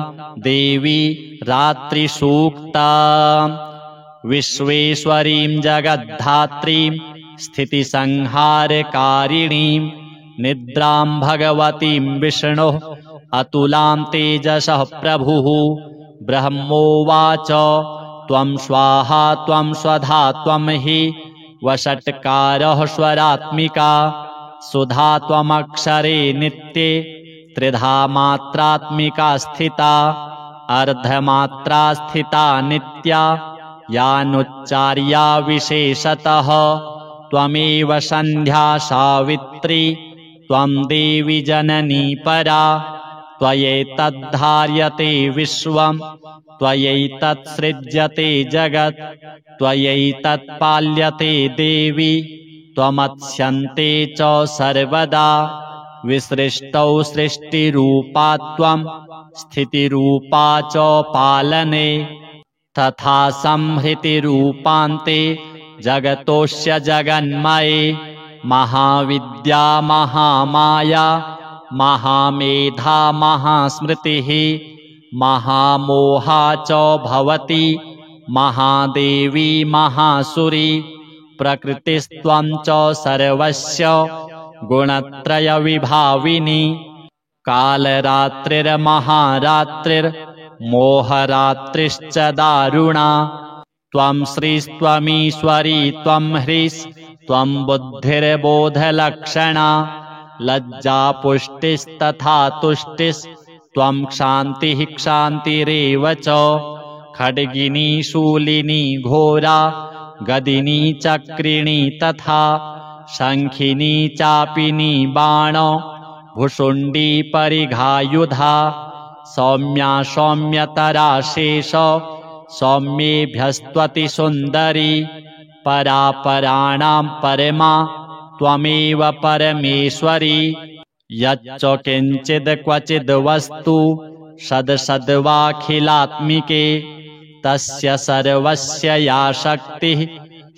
देवी रात्रिसूक्तम्। विश्वेश्वरीं जगद्धात्रीं स्थितिसंहारकारिणीं निद्रां भगवतीं विष्णोः अतुलां तेजसः प्रभुः। ब्रह्मोवाच त्वं स्वाहा त्वं स्वधा त्वं हि वषट्कारः स्वरात्मिका सुधा त्वमक्षरे नित्ये त्रिधा मात्रात्मिका स्थिता अर्धमात्रा स्थिता नित्या यानुच्चार्या विशेषतः। त्वमेव सन्ध्या सावित्री त्वं देवी जननी परा त्वयैतद्धार्यते विश्वं त्वयैतत्सृज्यते जगत् त्वयैतत्पाल्यते देवी त्वमत्स्यन्ते च सर्वदा। विसृष्टौ सृष्टिरूपा त्वं स्थितिरूपा च पालने तथा संहृतिरूपान्ते जगतोऽस्य जगन्मये महाविद्या महामाया महामेधा महास्मृतिः महामोहा च भवति महादेवी महासुरी प्रकृतिस्त्वं च सर्वस्य गुणत्रयविभाविनी कालरात्रिर्महारात्रिर्मोहरात्रिश्च दारुणा त्वं श्रीस्त्वमीश्वरी त्वं ह्रीस्त्वं बुद्धिर्बोधलक्षणा लज्जापुष्टिस्तथा तुष्टिस्त्वं क्षान्तिः क्षान्तिरेव च खड्गिनी शूलिनी घोरा गदिनी चक्रिणी तथा शङ्खिनी चापिनी बाण भुषुण्डी परिघायुधा सौम्या सौम्यतरा शेष सौम्येभ्यस्त्वति सुन्दरी परापराणां परमा त्वमेव परमेश्वरी यच्च किञ्चिद् क्वचिद् वस्तु सद्सद्वाखिलात्मिके तस्य सर्वस्य या शक्तिः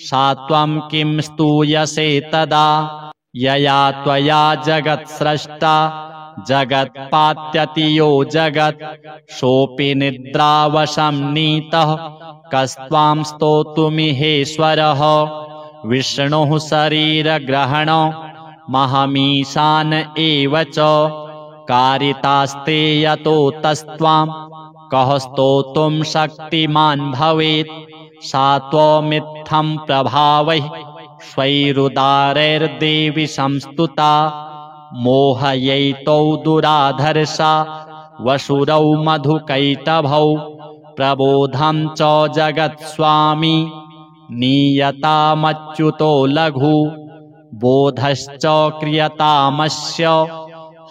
सा त्वं किं स्तूयसे तदा। यया त्वया जगत्स्रष्टा जगत्पात्यति यो जगत् सोऽपि निद्रावशं नीतः कस्त्वां स्तोतुमिहेश्वरः विष्णुः शरीरग्रहण महमीशान एव च कारितास्ते यतो तस्त्वां कः स्तोतुं शक्तिमान् भवेत् सा त्वमित्थं प्रभावैः स्वैरुदारैर्देवि संस्तुता मोहयैतौ दुराधर्षा वसुरौ मधुकैटभौ प्रबोधं च जगत्स्वामी नीयतामच्युतो लघु बोधश्च क्रियतामस्य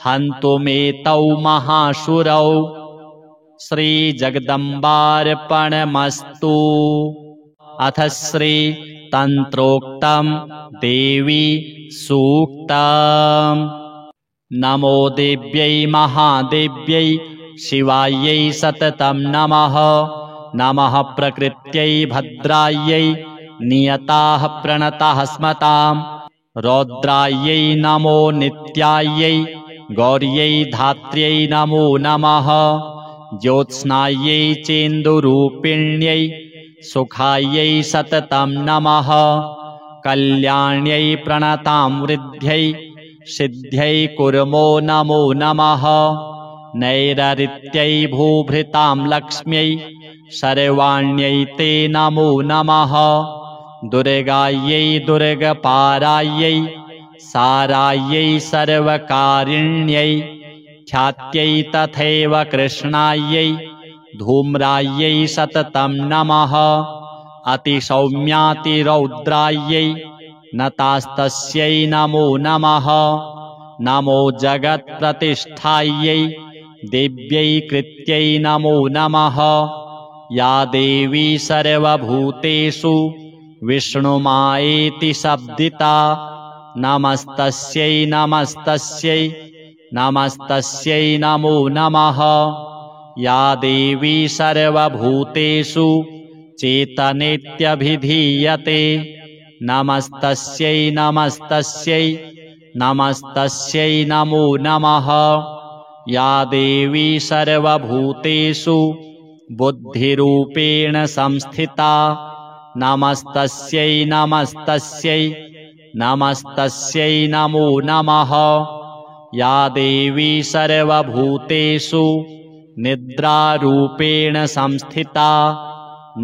हन्तुमेतौ महाशुरौ श्रीजगदम्बार्पणमस्तु। अथ श्रीतन्त्रोक्तं देवी सूक्तम्। नमो देव्यै महादेव्यै शिवायै सततं नमः। नमः प्रकृत्यै भद्रायै नियताः प्रणताः स्मताम्। रौद्रायै नमो नित्यायै गौर्यै धात्र्यै नमो नमः। ज्योत्स्नायै चेन्दुरूपिण्यै सुखायै सततं नमः। कल्याण्यै प्रणतां वृद्ध्यै सिद्ध्यै कुर्मो नमो नमः। नैररित्यै भूभृतां लक्ष्म्यै सर्वाण्यै ते नमो नमः। दुर्गायै दुर्गपारायै सारायै सर्वकारिण्यै ख्यात्यै तथैव कृष्णायै धूम्रायै सततं नमः। अतिसौम्यातिरौद्रायै नतास्तस्यै नमो नमः। नमो जगत्प्रतिष्ठायै देव्यै कृत्यै नमो नमः। या देवी सर्वभूतेषु विष्णुमायेति शब्दिता नमस्तस्यै नमस्तस्यै नमस्तस्यै नमो नमः। या देवी सर्वभूतेषु चेतनेत्यभिधीयते नमस्तस्यै नमस्तस्यै नमस्तस्यै नमो नमः। या देवी सर्वभूतेषु बुद्धिरूपेण संस्थिता नमस्तस्यै नमस्तस्यै नमस्तस्यै नमो नमः। या देवी सर्वभूतेषु निद्रारूपेण संस्थिता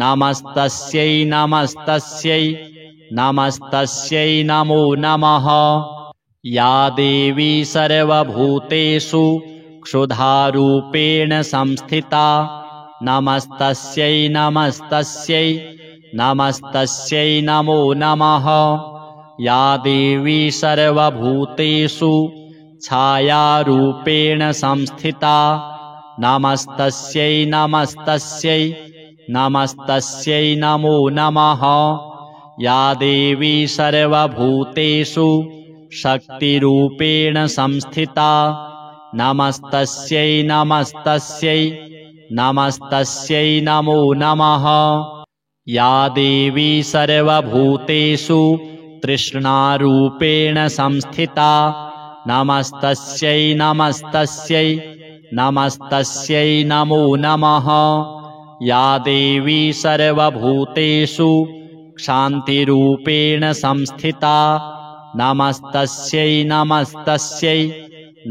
नमस्तस्यै नमस्तस्यै नमस्तस्यै नमो नमः। या देवी सर्वभूतेषु क्षुधारूपेण संस्थिता नमस्तस्यै नमस्तस्यै नमस्तस्यै नमो नमः। या देवी सर्वभूतेषु छायारूपेण संस्थिता नमस्तस्यै नमस्तस्यै नमस्तस्यै नमो नमः। या देवी सर्वभूतेषु शक्तिरूपेण संस्थिता नमस्तस्यै नमस्तस्यै नमस्तस्यै नमो नमः। या देवी सर्वभूतेषु तृष्णारूपेण संस्थिता नमस्तस्यै नमस्तस्यै नमस्तस्यै नमो नमः। या देवी सर्वभूतेषु क्षान्तिरूपेण संस्थिता नमस्तस्यै नमस्तस्यै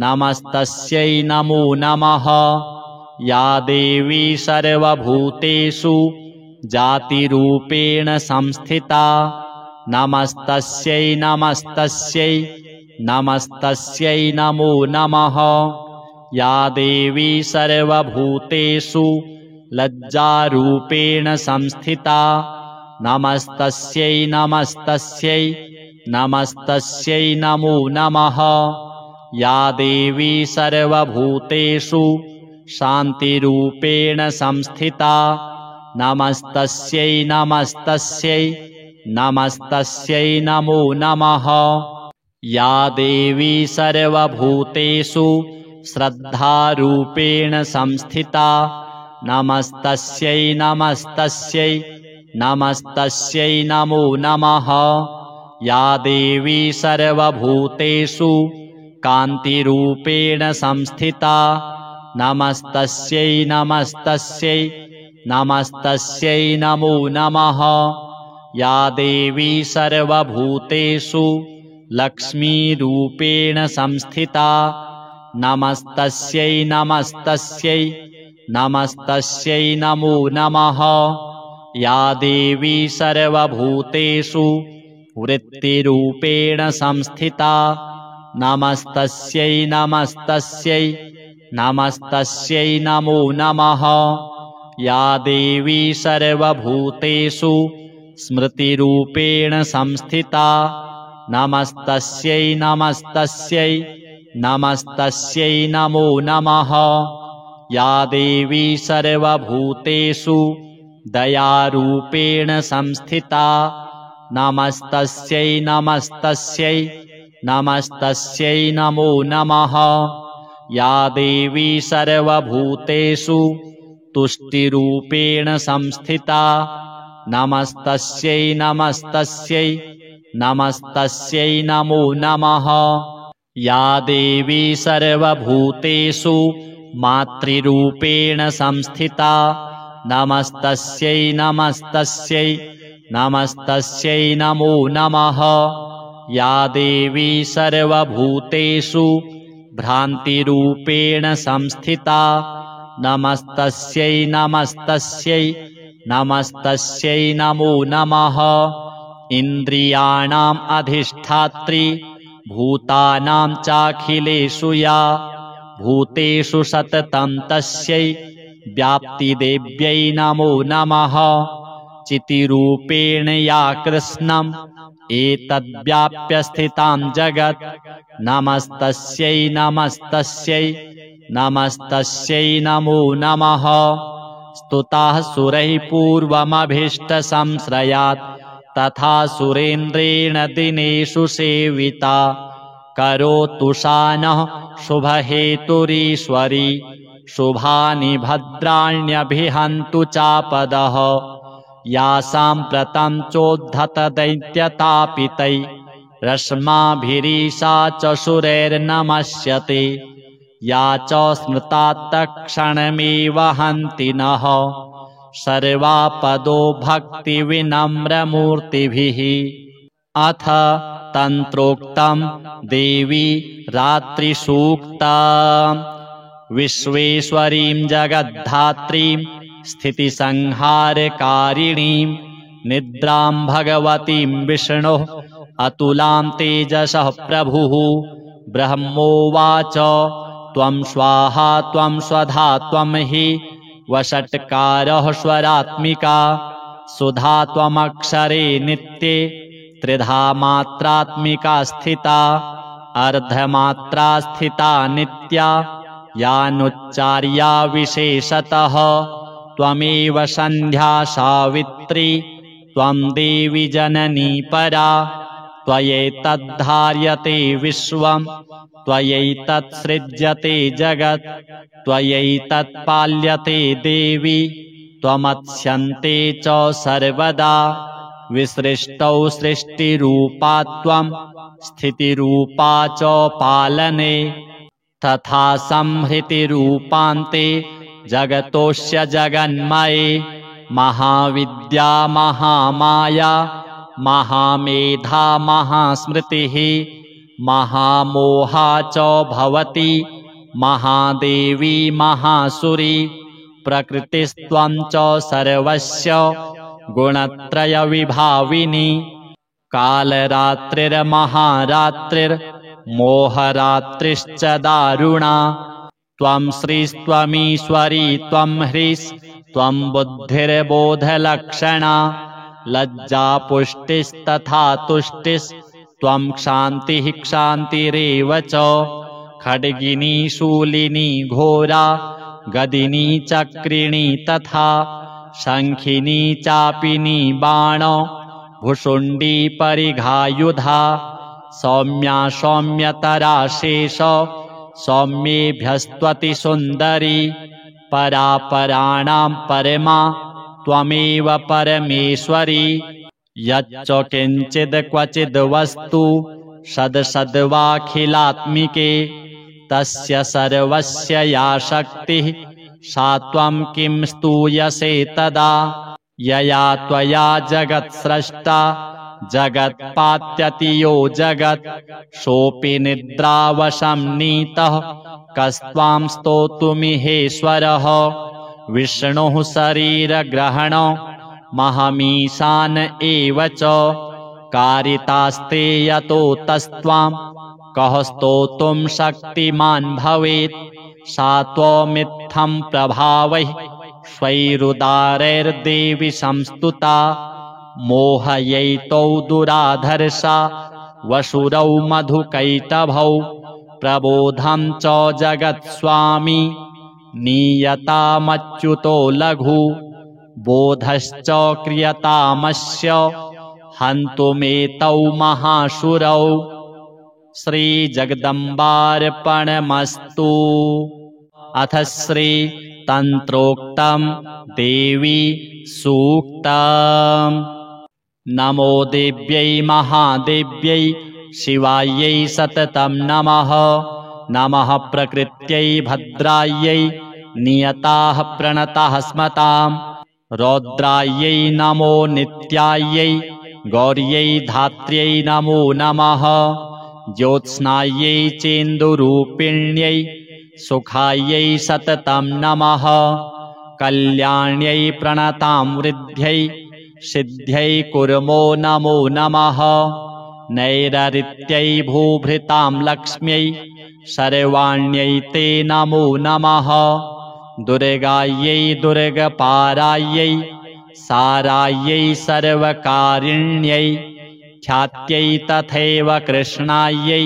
नमस्तस्यै नमो नमः। या देवी सर्वभूतेषु जातिरूपेण संस्थिता नमस्तस्यै नमस्तस्यै नमस्तस्यै नमो नमः। या देवी सर्वभूतेषु लज्जारूपेण संस्थिता नमस्तस्यै नमस्तस्यै नमस्तस्यै नमो नमः। या देवी सर्वभूतेषु शान्तिरूपेण संस्थिता नमस्तस्यै नमस्तस्यै नमस्तस्यै नमो नमः। या देवी सर्वभूतेषु श्रद्धारूपेण संस्थिता नमस्तस्यै नमस्तस्यै नमस्तस्यै नमो नमः। या देवी सर्वभूतेषु कान्तिरूपेण संस्थिता नमस्तस्यै नमस्तस्यै नमस्तस्यै नमो नमः। या देवी सर्वभूतेषु लक्ष्मीरूपेण संस्थिता नमस्तस्यै नमस्तस्यै नमस्तस्यै नमो नमः। या देवी सर्वभूतेषु वृत्तिरूपेण संस्थिता नमस्तस्यै नमस्तस्यै नमस्तस्यै नमो नमः। या देवी सर्वभूतेषु स्मृतिरूपेण संस्थिता नमस्तस्यै नमस्तस्यै नमस्तस्यै नमो नमः। या देवी सर्वभूतेषु दयारूपेण संस्थिता नमस्तस्यै नमस्तस्यै नमस्तस्यै नमो नमः। या देवी सर्वभूतेषु तुष्टिरूपेण संस्थिता नमस्तस्यै नमस्तस्यै नमस्तस्यै नमो नमः। या देवी सर्वभूतेषु मातृरूपेण संस्थिता नमस्तस्यै नमस्तस्यै नमस्तस्यै नमो नमः। या देवी सर्वभूतेषु भ्रान्तिरूपेण संस्थिता नमस्तस्यै नमस्तस्यै नमस्तस्यै नमो नमः। इन्द्रियाणाम् अधिष्ठात्री भूतानां चाखिलेषु या भूतेषु सततं तस्यै व्याप्तिदेव्यै नमो नमः। चितिरूपेण या कृष्णम् एतद्व्याप्य स्थितां जगत् नमस्तस्यै नमस्तस्यै नमस्तस्यै नमो नमः। स्तुताः सुरैः पूर्वमभीष्टसंश्रयात् तथा सुरेन्द्रेण दिनेषु सेविता करोतु सा नः शुभहेतुरीश्वरी शुभानि भद्राण्यभिहन्तु चापदः। या साम्प्रतं चोद्धतदैत्यतापितै रश्माभिरीशा च सुरैर्नमस्यते या च स्मृता तत्क्षणमेव हन्ति नः सर्वापदो भक्तिविनम्रमूर्तिभिः। अथ तन्त्रोक्तं देवी रात्रिसूक्तम्। विश्वेश्वरीं जगद्धात्रीं स्थितिसंहारकारिणीं निद्रां भगवतीं विष्णोः अतुलां तेजसः प्रभुः। ब्रह्मोवाच त्वं स्वाहा त्वं स्वधा त्वं हि वषट्कारः स्वरात्मिका सुधा त्वमक्षरे नित्ये त्रिधा मात्रात्मिका स्थिता अर्धमात्रा स्थिता नित्या यानुच्चार्या विशेषतः। त्वमेव सन्ध्या सावित्री त्वं देवी जननी परा त्वयैतद्धार्यते विश्वं त्वयैतत्सृज्यते जगत् त्वयैतत्पाल्यते देवी त्वमत्स्यन्ते च सर्वदा। विसृष्टौ सृष्टिरूपा त्वं स्थितिरूपा च पालने तथा संहृतिरूपान्ते जगतोऽस्य जगन्मये महाविद्या महामाया महामेधा महास्मृतिः महामोहा च भवति महादेवी महासुरी प्रकृतिस्त्वं च सर्वस्य गुणत्रयविभाविनी कालरात्रिर्महारात्रिर्मोहरात्रिश्च दारुणा त्वं श्रीस्त्वमीश्वरी त्वं ह्रीस्त्वं बुद्धिर्बोधलक्षणा लज्जापुष्टिस्तथा तुष्टिस्त्वं क्षान्तिः क्षान्तिरेव च खड्गिनी शूलिनी घोरा गदिनी चक्रिणी तथा शङ्खिनी चापिनी बाण भुषुण्डी परिघायुधा सौम्या सौम्यतरा शेष सौम्येभ्यस्त्वति सुन्दरी परापराणां परमा त्वमेव परमेश्वरी यच्च किञ्चिद् क्वचिद् वस्तु सद्सद्वाखिलात्मिके तस्य सर्वस्य या शक्तिः सा त्वं किं स्तूयसे तदा। यया त्वया जगत्स्रष्टा जगत्पात्यति यो जगत् सोऽपि निद्रावशं नीतः कस्त्वां स्तोतुमिहेश्वरः। विष्णुः शरीरग्रहण महमीशान एव च कारितास्ते यतो तस्त्वां कः स्तोतुं शक्तिमान् भवेत्। सा त्वमित्थं प्रभावैः स्वैरुदारैर्देवि संस्तुता मोहयैतौ दुराधर्षा वसुरौ मधुकैटभौ प्रबोधं च जगत्स्वामी नीयतामच्युतो लघु बोधश्च क्रियतामस्य हन्तुमेतौ महासुरौ। श्रीजगदम्बार्पणमस्तु। अथ श्री तन्त्रोक्तं देवी सूक्तम्। नमो देव्यै महादेव्यै शिवायै सततं नमः। नमः प्रकृत्यै भद्रायै नियताः प्रणताः स्मताम्। रौद्रायै नमो नित्यायै गौर्यै धात्र्यै नमो नमः। ज्योत्स्नायै चेन्दुरूपिण्यै सुखायै सततं नमः। कल्याण्यै प्रणतां वृद्ध्यै सिद्ध्यै कुर्मो नमो नमः। नैररित्यै भूभृतां लक्ष्म्यै सर्वाण्यै ते नमो नमः। दुर्गायै दुर्गपारायै सारायै सर्वकारिण्यै ख्यात्यै तथैव कृष्णायै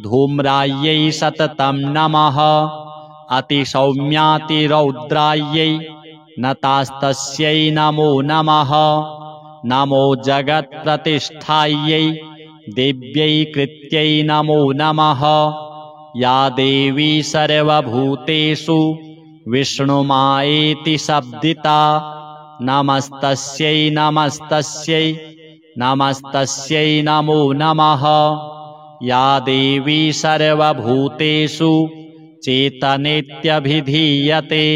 धूम्रायै सततं नमः। अतिसौम्यातिरौद्रायै नतास्तस्यै नमो नमः। नमो जगत्प्रतिष्ठायै देव्यै कृत्यै नमो नमः। या देवी सर्वभूतेषु विष्णुमायेति शब्दिता नमस्तस्यै नमस्तस्यै नमस्तस्यै नमो नमः। या देवी सर्वभूतेषु चेतनेत्यभिधीयते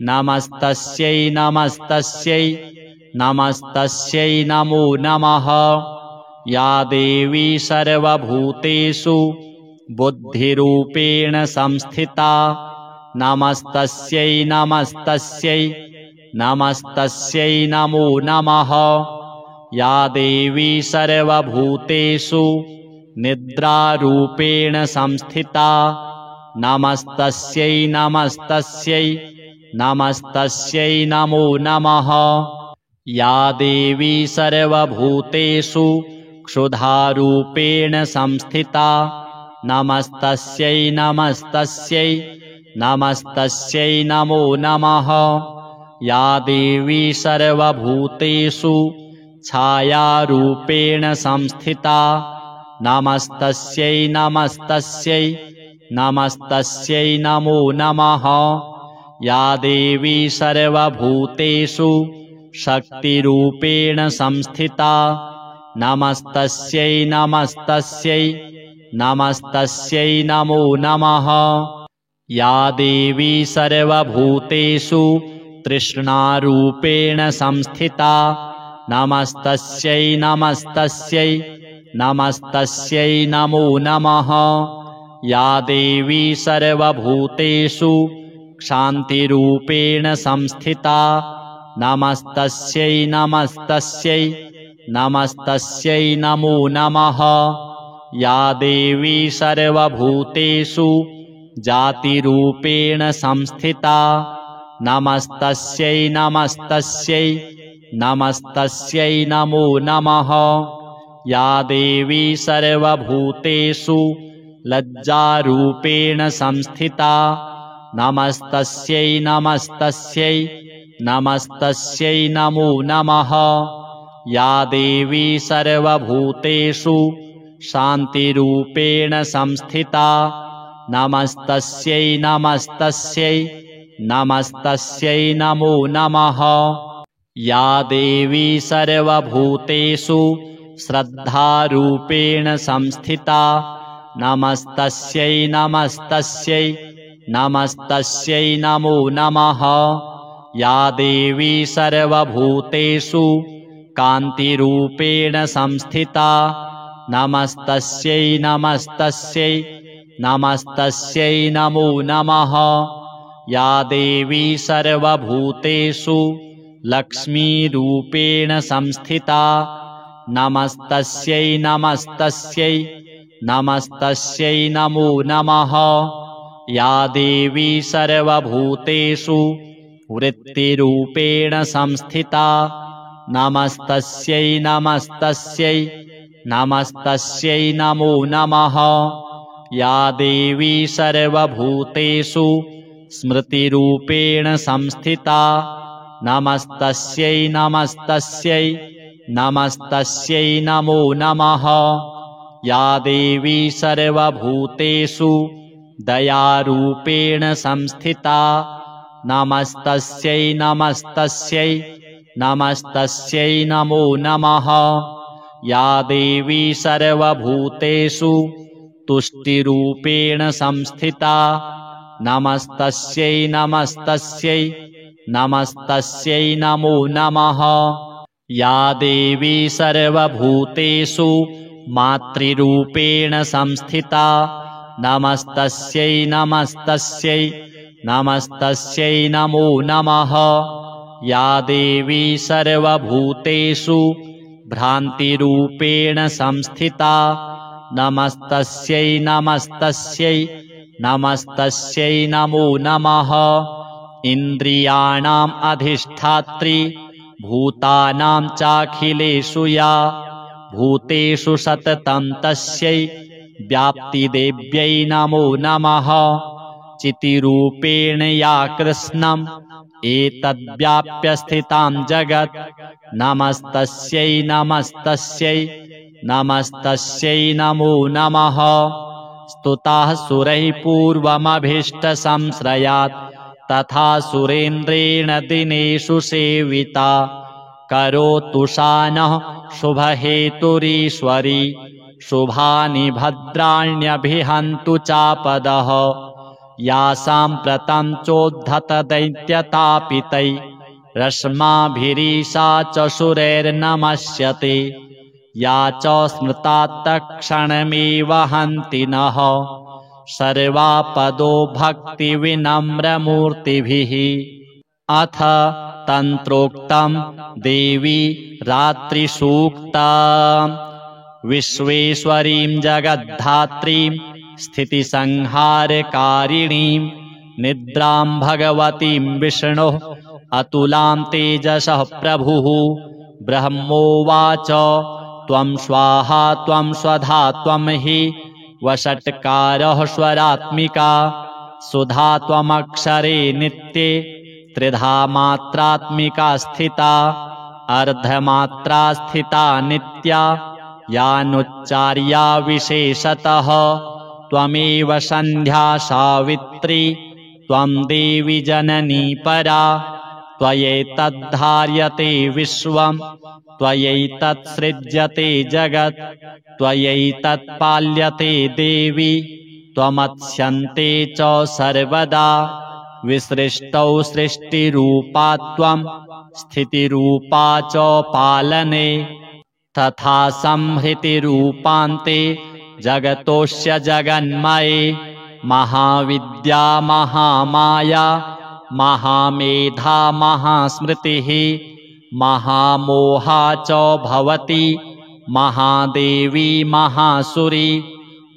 नमस्तस्यै नमस्तस्यै नमस्तस्यै नमो नमः। या देवी सर्वभूतेषु बुद्धिरूपेण संस्थिता नमस्तस्यै नमस्तस्यै नमस्तस्यै नमो नमः। या देवी सर्वभूतेषु निद्रारूपेण संस्थिता नमस्तस्यै नमस्तस्यै नमस्तस्यै नमो नमः। या देवी सर्वभूतेषु क्षुधारूपेण संस्थिता नमस्तस्यै नमस्तस्यै नमस्तस्यै नमो नमः। या देवी सर्वभूतेषु छायारूपेण संस्थिता नमस्तस्यै नमस्तस्यै नमस्तस्यै नमो नमः। या देवी सर्वभूतेषु शक्तिरूपेण संस्थिता नमस्तस्यै नमस्तस्यै नमस्तस्यै नमो नमः। या देवी सर्वभूतेषु तृष्णारूपेण संस्थिता नमस्तस्यै नमस्तस्यै नमस्तस्यै नमो नमः। या देवी सर्वभूतेषु क्षान्तिरूपेण संस्थिता नमस्तस्यै नमस्तस्यै नमस्तस्यै नमो नमः। या देवी सर्वभूतेषु जातिरूपेण संस्थिता नमस्तस्यै नमस्तस्यै नमस्तस्यै नमो नमः। या देवी सर्वभूतेषु लज्जारूपेण संस्थिता नमस्तस्यै नमस्तस्यै नमस्तस्यै नमो नमः। या देवी सर्वभूतेषु शान्तिरूपेण संस्थिता नमस्तस्यै नमस्तस्यै नमस्तस्यै नमो नमः। या देवी सर्वभूतेषु श्रद्धारूपेण संस्थिता नमस्तस्यै नमस्तस्यै नमस्तस्यै नमो नमः। या देवी सर्वभूतेषु कान्तिरूपेण संस्थिता नमस्तस्यै नमस्तस्यै नमस्तस्यै नमो नमः। या देवी सर्वभूतेषु लक्ष्मीरूपेण संस्थिता नमस्तस्यै नमस्तस्यै नमस्तस्यै नमो नमः। या देवी सर्वभूतेषु वृत्तिरूपेण संस्थिता नमस्तस्यै नमस्तस्यै नमस्तस्यै नमो नमः। या देवी सर्वभूतेषु स्मृतिरूपेण संस्थिता नमस्तस्यै नमस्तस्यै नमस्तस्यै नमो नमः। या देवी सर्वभूतेषु दयारूपेण संस्थिता नमस्तस्यै नमस्तस्यै नमस्तस्यै नमो नमः। या देवी सर्वभूतेषु तुष्टिरूपेण संस्थिता नमस्तस्यै नमस्तस्यै नमस्तस्यै नमो नमः। या देवी सर्वभूतेषु मातृरूपेण संस्थिता नमस्तस्यै नमस्तस्यै नमस्तस्यै नमो नमः। या देवी सर्वभूतेषु भ्रान्तिरूपेण संस्थिता नमस्तस्यै नमस्तस्यै नमस्तस्यै नमो नमः। इन्द्रियाणाम् अधिष्ठात्री भूतानां चाखिलेषु या भूतेषु सततं तस्यै व्याप्तिदेव्यै नमो नमः। चितिरूपेण या कृष्णम् एतद्व्याप्य स्थितां जगत् नमस्तस्यै नमस्तस्यै नमस्तस्यै नमो नमः। स्तुताः सुरैः पूर्वमभीष्टसंश्रयात् तथा सुरेन्द्रेण दिनेषु सेविता करोतु सा नः शुभहेतुरीश्वरी शुभानि भद्राण्यभिहन्तु चापदः। या साम्प्रतं चोद्धतदैत्यतापितै रश्माभिरीशा च सुरैर्नमस्यते। या च स्मृता तत्क्षणमेव हन्ति नः सर्वापदो भक्तिविनम्रमूर्तिभिः। अथ तन्त्रोक्तं देवी रात्रिसूक्तम्। विश्वेश्वरीं जगद्धात्रीं स्थितिसंहारकारिणीं निद्रां भगवतीं विष्णोः अतुलां तेजसः प्रभुः। ब्रह्मोवाच त्वं स्वाहा त्वं स्वधा त्वं हि वषट्कारः स्वरात्मिका सुधा त्वमक्षरे नित्ये त्रिधा मात्रात्मिका स्थिता अर्धमात्रा स्थिता नित्या यानुच्चार्या विशेषतः। त्वमेव सन्ध्या सावित्री त्वं देवी जननी परा त्वयैतद्धार्यते विश्वं त्वयैतत्सृज्यते जगत् त्वयैतत्पाल्यते देवी त्वमत्स्यन्ते च सर्वदा। विसृष्टौ सृष्टिरूपा त्वं स्थितिरूपा च पालने तथा संहृतिरूपान्ते जगतोऽस्य जगन्मये। महाविद्या महामाया महामेधा महास्मृतिः महामोहा च भवति महादेवी महासुरी।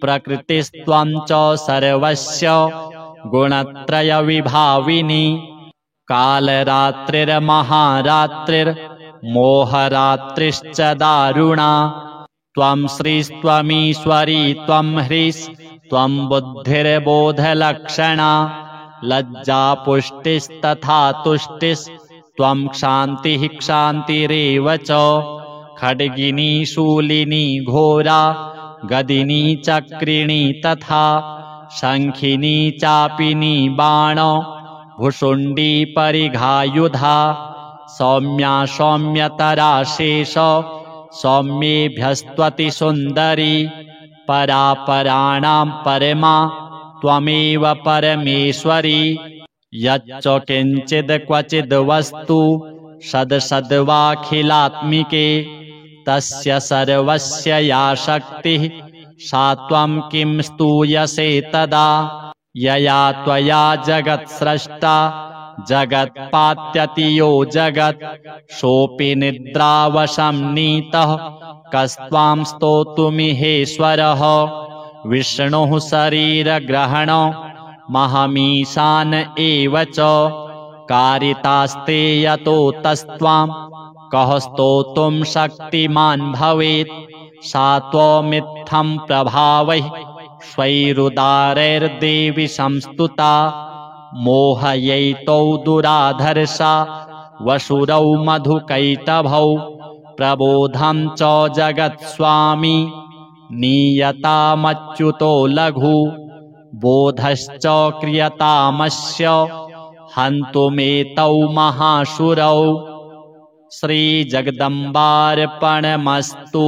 प्रकृतिस्त्वं च सर्वस्य गुणत्रयविभाविनी। कालरात्रिर्महारात्रिर्मोहरात्रिश्च दारुणा। त्वं श्रीस्त्वमीश्वरी त्वं ह्रीस्त्वं बुद्धिर्बोधलक्षणा। लज्जापुष्टिस्तथा तुष्टिस्त्वं क्षान्तिः क्षान्तिरेव च। खड्गिनी शूलिनी घोरा गदिनी चक्रिणी तथा शङ्खिनी चापिनी बाण भुषुण्डी परिघायुधा। सौम्या सौम्यतरा शेष सौम्येभ्यस्त्वति सुन्दरी परा पराणां परमा त्वमेव परमेश्वरी यच्च किञ्चिद् क्वचिद् वस्तु सद्सद्वाखिलात्मिके तस्य सर्वस्य या शक्तिः सा त्वं किं स्तूयसे तदा यया त्वया जगत्स्रष्टा जगत्पात्यति यो जगत् सोऽपि निद्रावशं नीतः कस्त्वां स्तोतुमिहेश्वरः विष्णुः शरीरग्रहण महमीशान एव च कारितास्ते यतो तस्त्वां कः स्तोतुं शक्तिमान् भवेत् सा त्वमित्थं प्रभावैः स्वैरुदारैर्देवि संस्तुता मोहयैतौ दुराधर्षा वसुरौ मधुकैटभौ प्रबोधं च जगत्स्वामी नीयतामच्युतो लघु बोधश्च क्रियतामस्य हन्तुमेतौ महासुरौ श्रीजगदम्बार्पणमस्तु।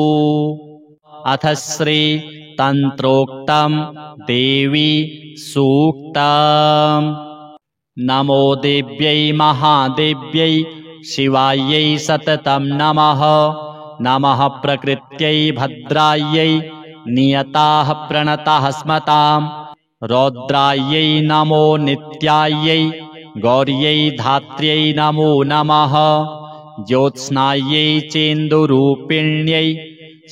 अथ श्रीतन्त्रोक्तं देवी सूक्तम्। नमो देव्यै महादेव्यै शिवायै सततं नमः। नमः प्रकृत्यै भद्रायै नियताः प्रणताः स्मतां रौद्रायै नमो नित्यायै गौर्यै धात्र्यै नमो नमः। ज्योत्स्नायै चेन्दुरूपिण्यै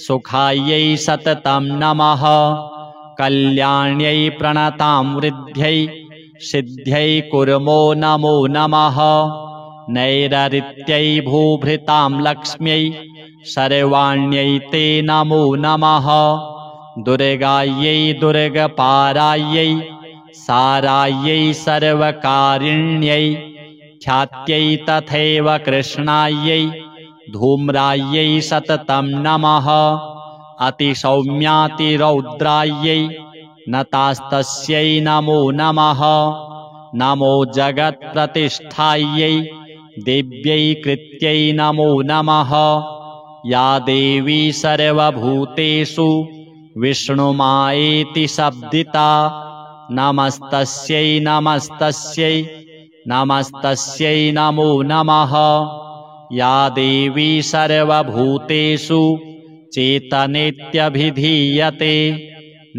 सुखायै सततं नमः। कल्याण्यै प्रणतां वृद्ध्यै सिद्ध्यै कुर्मो नमो नमः। नैररित्यै भूभृतां लक्ष्म्यै सर्वाण्यै ते नमो नमः। दुर्गायै दुर्गपारायै सारायै सर्वकारिण्यै ख्यात्यै तथैव कृष्णायै धूम्रायै सततं नमः। अतिसौम्यातिरौद्रायै नतास्तस्यै नमो नमः। नमो जगत्प्रतिष्ठायै देव्यै कृत्यै नमो नमः। या देवी सर्वभूतेषु विष्णुमायेति शब्दिता नमस्तस्यै नमस्तस्यै नमस्तस्यै नमो नमः। या देवी सर्वभूतेषु चेतनेत्यभिधीयते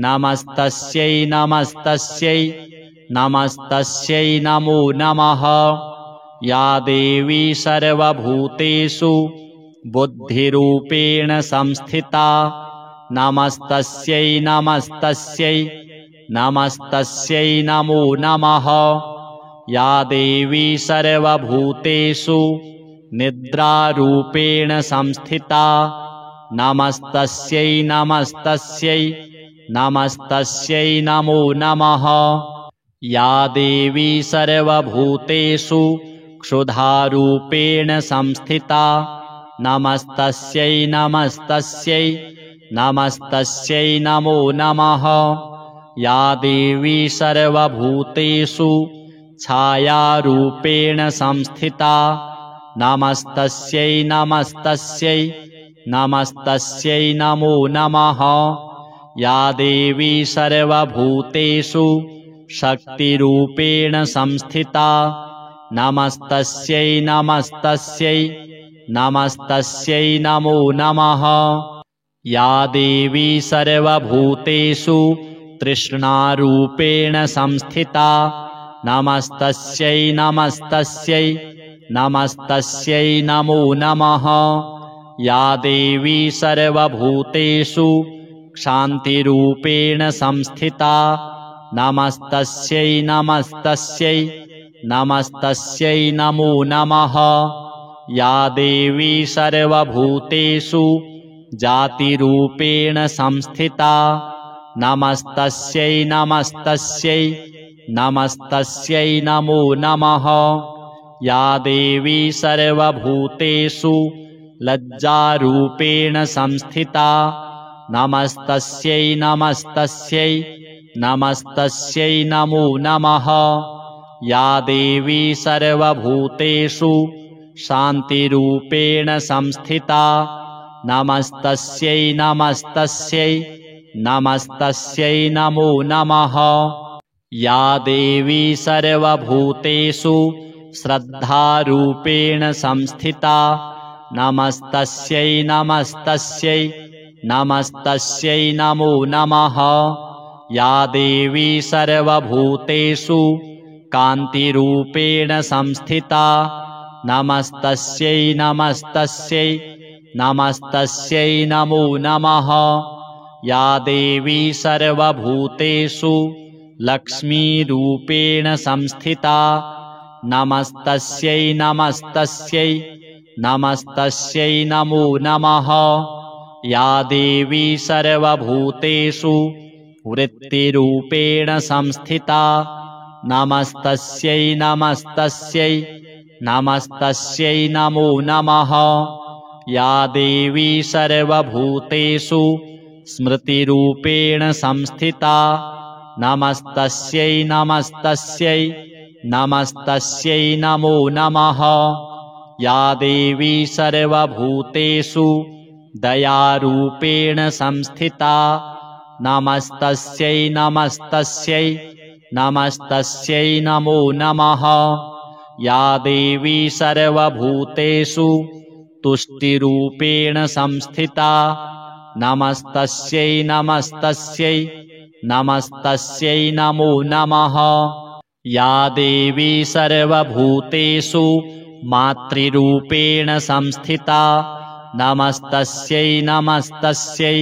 नमस्तस्यै नमस्तस्यै नमस्तस्यै नमो नमः। या देवी सर्वभूतेषु बुद्धिरूपेण संस्थिता नमस्तस्यै नमस्तस्यै नमस्तस्यै नमो नमः। या देवी सर्वभूतेषु निद्रारूपेण संस्थिता नमस्तस्यै नमस्तस्यै नमस्तस्यै नमो नमः। या देवी सर्वभूतेषु क्षुधारूपेण संस्थिता नमस्तस्यै नमस्तस्यै नमस्तस्यै नमो नमः। या देवी सर्वभूतेषु छायारूपेण संस्थिता नमस्तस्यै नमस्तस्यै नमस्तस्यै नमो नमः। या देवी सर्वभूतेषु शक्तिरूपेण संस्थिता नमस्तस्यै नमस्तस्यै नमस्तस्यै नमो नमः। या देवी सर्वभूतेषु तृष्णारूपेण संस्थिता नमस्तस्यै नमस्तस्यै नमस्तस्यै नमो नमः। या देवी सर्वभूतेषु क्षान्तिरूपेण संस्थिता नमस्तस्यै नमस्तस्यै नमस्तस्यै नमो नमः। या देवी सर्वभूतेषु जातिरूपेण संस्थिता नमस्तस्यै नमस्तस्यै नमस्तस्यै नमो नमः। या देवी सर्वभूतेषु लज्जारूपेण संस्थिता नमस्तस्यै नमस्तस्यै नमस्तस्यै नमो नमः। या देवी सर्वभूतेषु शान्तिरूपेण संस्थिता नमस्तस्यै नमस्तस्यै नमस्तस्यै नमो नमः। या देवी सर्वभूतेषु श्रद्धारूपेण संस्थिता नमस्तस्यै नमस्तस्यै नमस्तस्यै नमो नमः। या देवी सर्वभूतेषु कान्तिरूपेण संस्थिता नमस्तस्यै नमस्तस्यै नमस्तस्यै नमो नमः। या देवी सर्वभूतेषु लक्ष्मीरूपेण संस्थिता नमस्तस्यै नमस्तस्यै नमस्तस्यै नमो नमः। या देवी सर्वभूतेषु वृत्तिरूपेण संस्थिता नमस्तस्यै नमस्तस्यै नमस्तस्यै नमो नमः। या देवी सर्वभूतेषु स्मृतिरूपेण संस्थिता नमस्तस्यै नमस्तस्यै नमस्तस्यै नमो नमः। या देवी सर्वभूतेषु दयारूपेण संस्थिता नमस्तस्यै नमस्तस्यै नमस्तस्यै नमो नमः। या देवी सर्वभूतेषु तुष्टिरूपेण संस्थिता नमस्तस्यै नमस्तस्यै नमस्तस्यै नमो नमः। या देवी सर्वभूतेषु मातृरूपेण संस्थिता नमस्तस्यै नमस्तस्यै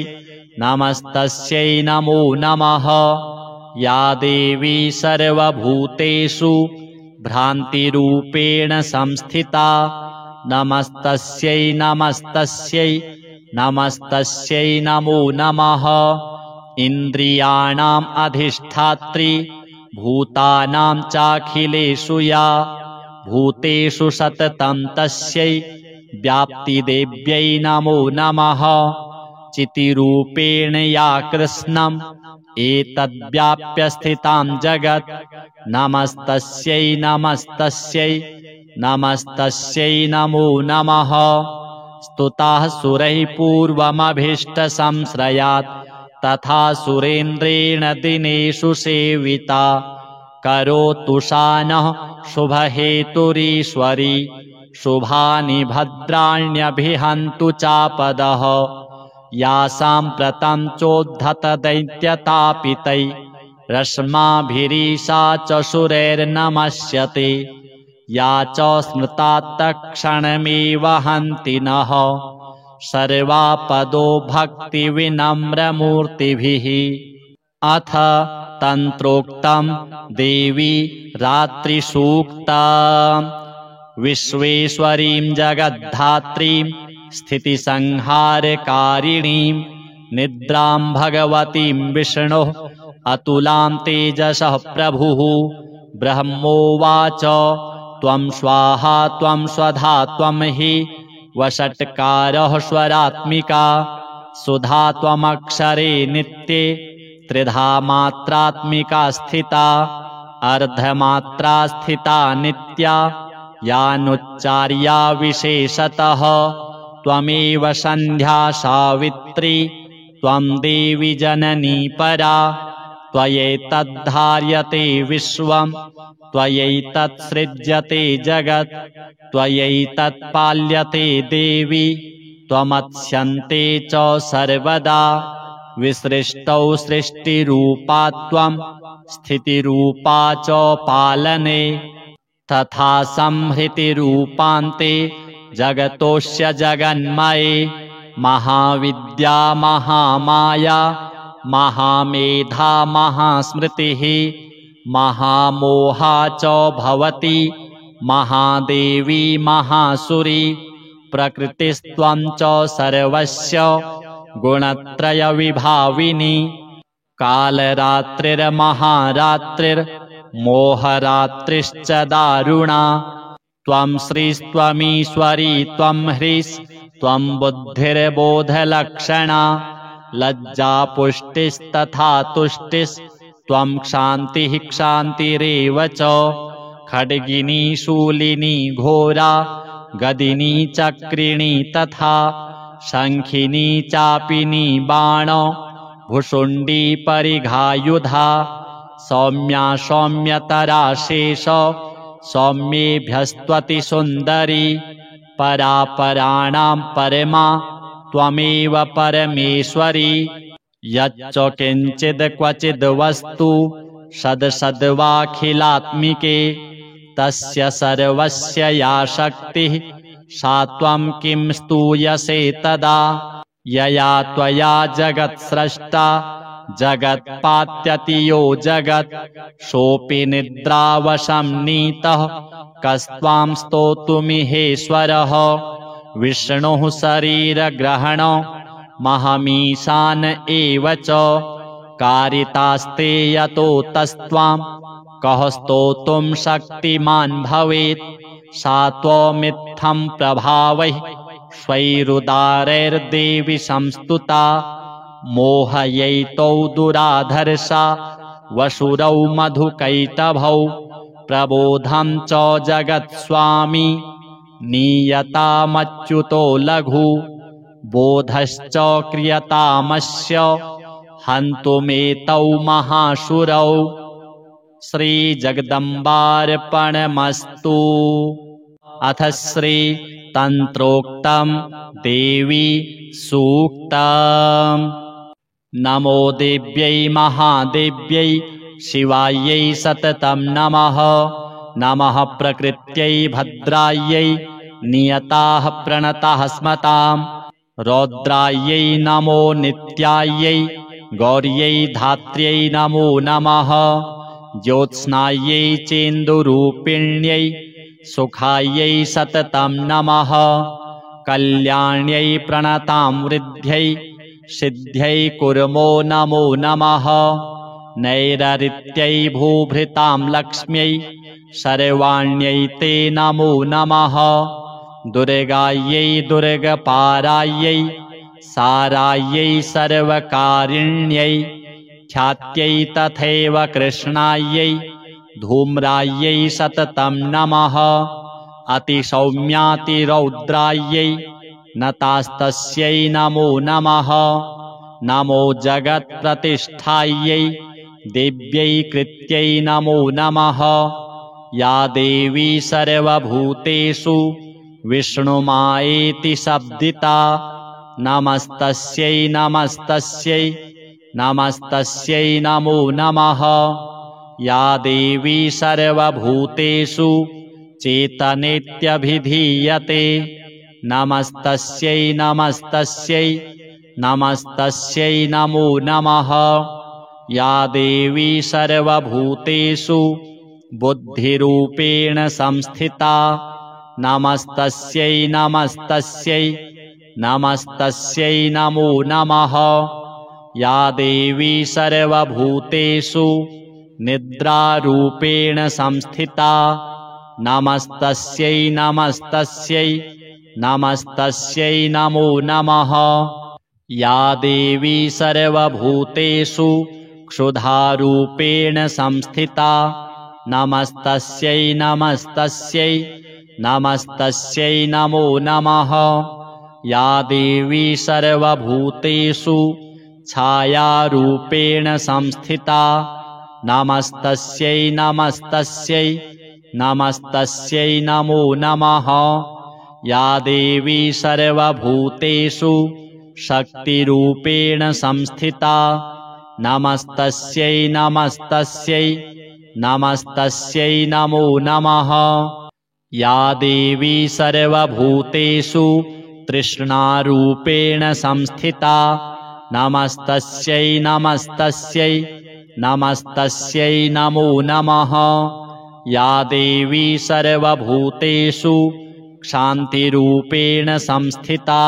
नमस्तस्यै नमो नमः। या देवी सर्वभूतेषु भ्रान्तिरूपेण संस्थिता नमस्तस्यै नमस्तस्यै नमस्तस्यै नमो नमः। इन्द्रियाणाम् अधिष्ठात्री भूतानां चाखिलेषु या भूतेषु सततं तस्यै व्याप्तिदेव्यै नमो नमः। चितिरूपेण या कृष्णम् एतद्व्याप्य स्थितां जगत् नमस्तस्यै नमस्तस्यै नमस्तस्यै नमो नमः। स्तुताः सुरैः पूर्वमभीष्टसंश्रयात् तथा सुरेन्द्रेण दिनेषु सेविता करोतु सा नः शुभहेतुरीश्वरी शुभानि भद्राण्यभिहन्तु चापदः। या साम्प्रतं चोद्धत दैत्यतापितै रश्माभिरीशा च सुरैर्नमस्यते या च स्मृता तत्क्षणमेव हन्ति नः सर्वापदो भक्तिविनम्रमूर्तिभिः। अथ तन्त्रोक्तं देवी रात्रिसूक्तम्। विश्वेश्वरीं जगद्धात्रीं स्थितिसंहारकारिणीं निद्रां भगवतीं विष्णोः अतुलां तेजसः प्रभुः। ब्रह्मोवाच त्वं स्वाहा त्वं स्वधा त्वं हि वषट्कारः स्वरात्मिका सुधा त्वमक्षरे नित्ये त्रिधा मात्रात्मिका स्थिता अर्धमात्रा स्थिता नित्या यानुच्चार्या विशेषतः। त्वमेव सन्ध्या सावित्री त्वं देवी जननी परा त्वयैतद्धार्यते विश्वं त्वयैतत्सृज्यते जगत् त्वयैतत्पाल्यते देवी त्वमत्स्यन्ते च सर्वदा। विसृष्टौ सृष्टिरूपा त्वं स्थितिरूपा च पालने तथा संहृतिरूपान्ते जगतोऽस्य जगन्मये महाविद्या महामाया महामेधा महास्मृतिः महामोहा च भवति महादेवी महासुरी प्रकृतिस्त्वं च सर्वस्य गुणत्रयविभाविनी कालरात्रिर्महारात्रिर्मोहरात्रिश्च दारुणा त्वं श्रीस्त्वमीश्वरी त्वं ह्रीस्त्वं बुद्धिर्बोधलक्षणा लज्जापुष्टिस्तथा तुष्टिस्त्वं क्षान्तिः क्षान्तिरेव च खड्गिनी शूलिनी घोरा गदिनी चक्रिणी तथा शङ्खिनी चापिनी बाण भुषुण्डी परिघायुधा सौम्या सौम्यतरा शेष सौम्येभ्यस्त्वति सुन्दरी परा पराणां परमा त्वमेव परमेश्वरी यच्च किञ्चिद् क्वचिद् वस्तु सद्सद्वाखिलात्मिके तस्य सर्वस्य या शक्तिः सा त्वं किं स्तूयसे तदा यया त्वया जगत्स्रष्टा जगत्पात्यति यो जगत् सोऽपि निद्रावशं नीतः कस्त्वां स्तोतुमिहेश्वरः विष्णुः शरीरग्रहण महमीशान एव च कारितास्ते यतो तस्त्वां कः स्तोतुं शक्तिमान् भवेत् सा त्वमित्थं प्रभावैः स्वैरुदारैर्देवि संस्तुता मोहयैतौ दुराधर्षा वसुरौ मधुकैटभौ प्रबोधं च जगत्स्वामी नीयतामच्युतो लघु बोधश्च क्रियतामस्य हन्तुमेतौ महाशुरौ श्रीजगदम्बार्पणमस्तु। अथ श्रीतन्त्रोक्तं देवी सूक्तम्। नमो देव्यै महादेव्यै शिवायै सततं नमः। नमः प्रकृत्यै भद्रायै नियताः प्रणताः स्मताम्। रौद्रायै नमो नित्यायै गौर्यै धात्र्यै नमो नमः। ज्योत्स्नायै चेन्दुरूपिण्यै सुखायै सततं नमः। कल्याण्यै प्रणतां वृद्ध्यै सिद्ध्यै कुर्मो नमो नमः। नैररित्यै भूभृतां लक्ष्म्यै सर्वाण्यै ते नमो नमः। दुर्गायै दुर्गपारायै सारायै सर्वकारिण्यै ख्यात्यै तथैव कृष्णायै धूम्रायै सततं नमः। अतिसौम्यातिरौद्रायै नतास्तस्यै नमो नमः। नमो जगत्प्रतिष्ठायै देव्यै कृत्यै नमो नमः। या देवी सर्वभूतेषु विष्णुमायेति शब्दिता नमस्तस्यै नमस्तस्यै नमस्तस्यै नमो नमः। या देवी सर्वभूतेषु चेतनेत्यभिधीयते नमस्तस्यै नमस्तस्यै नमस्तस्यै नमो नमः। या देवी सर्वभूतेषु बुद्धिरूपेण संस्थिता नमस्तस्यै नमस्तस्यै नमस्तस्यै नमो नमः। या देवी सर्वभूतेषु निद्रारूपेण संस्थिता नमस्तस्यै नमस्तस्यै नमस्तस्यै नमो नमः। या देवी सर्वभूतेषु क्षुधारूपेण संस्थिता नमस्तस्यै नमस्तस्यै नमस्तस्यै नमो नमः। या देवी सर्वभूतेषु छायारूपेण संस्थिता नमस्तस्यै नमस्तस्यै नमस्तस्यै नमो नमः। या देवी सर्वभूतेषु शक्तिरूपेण संस्थिता नमस्तस्यै नमस्तस्यै नमस्तस्यै नमो नमः। या देवी सर्वभूतेषु तृष्णारूपेण संस्थिता नमस्तस्यै नमस्तस्यै नमस्तस्यै नमो नमः। या देवी सर्वभूतेषु क्षान्तिरूपेण संस्थिता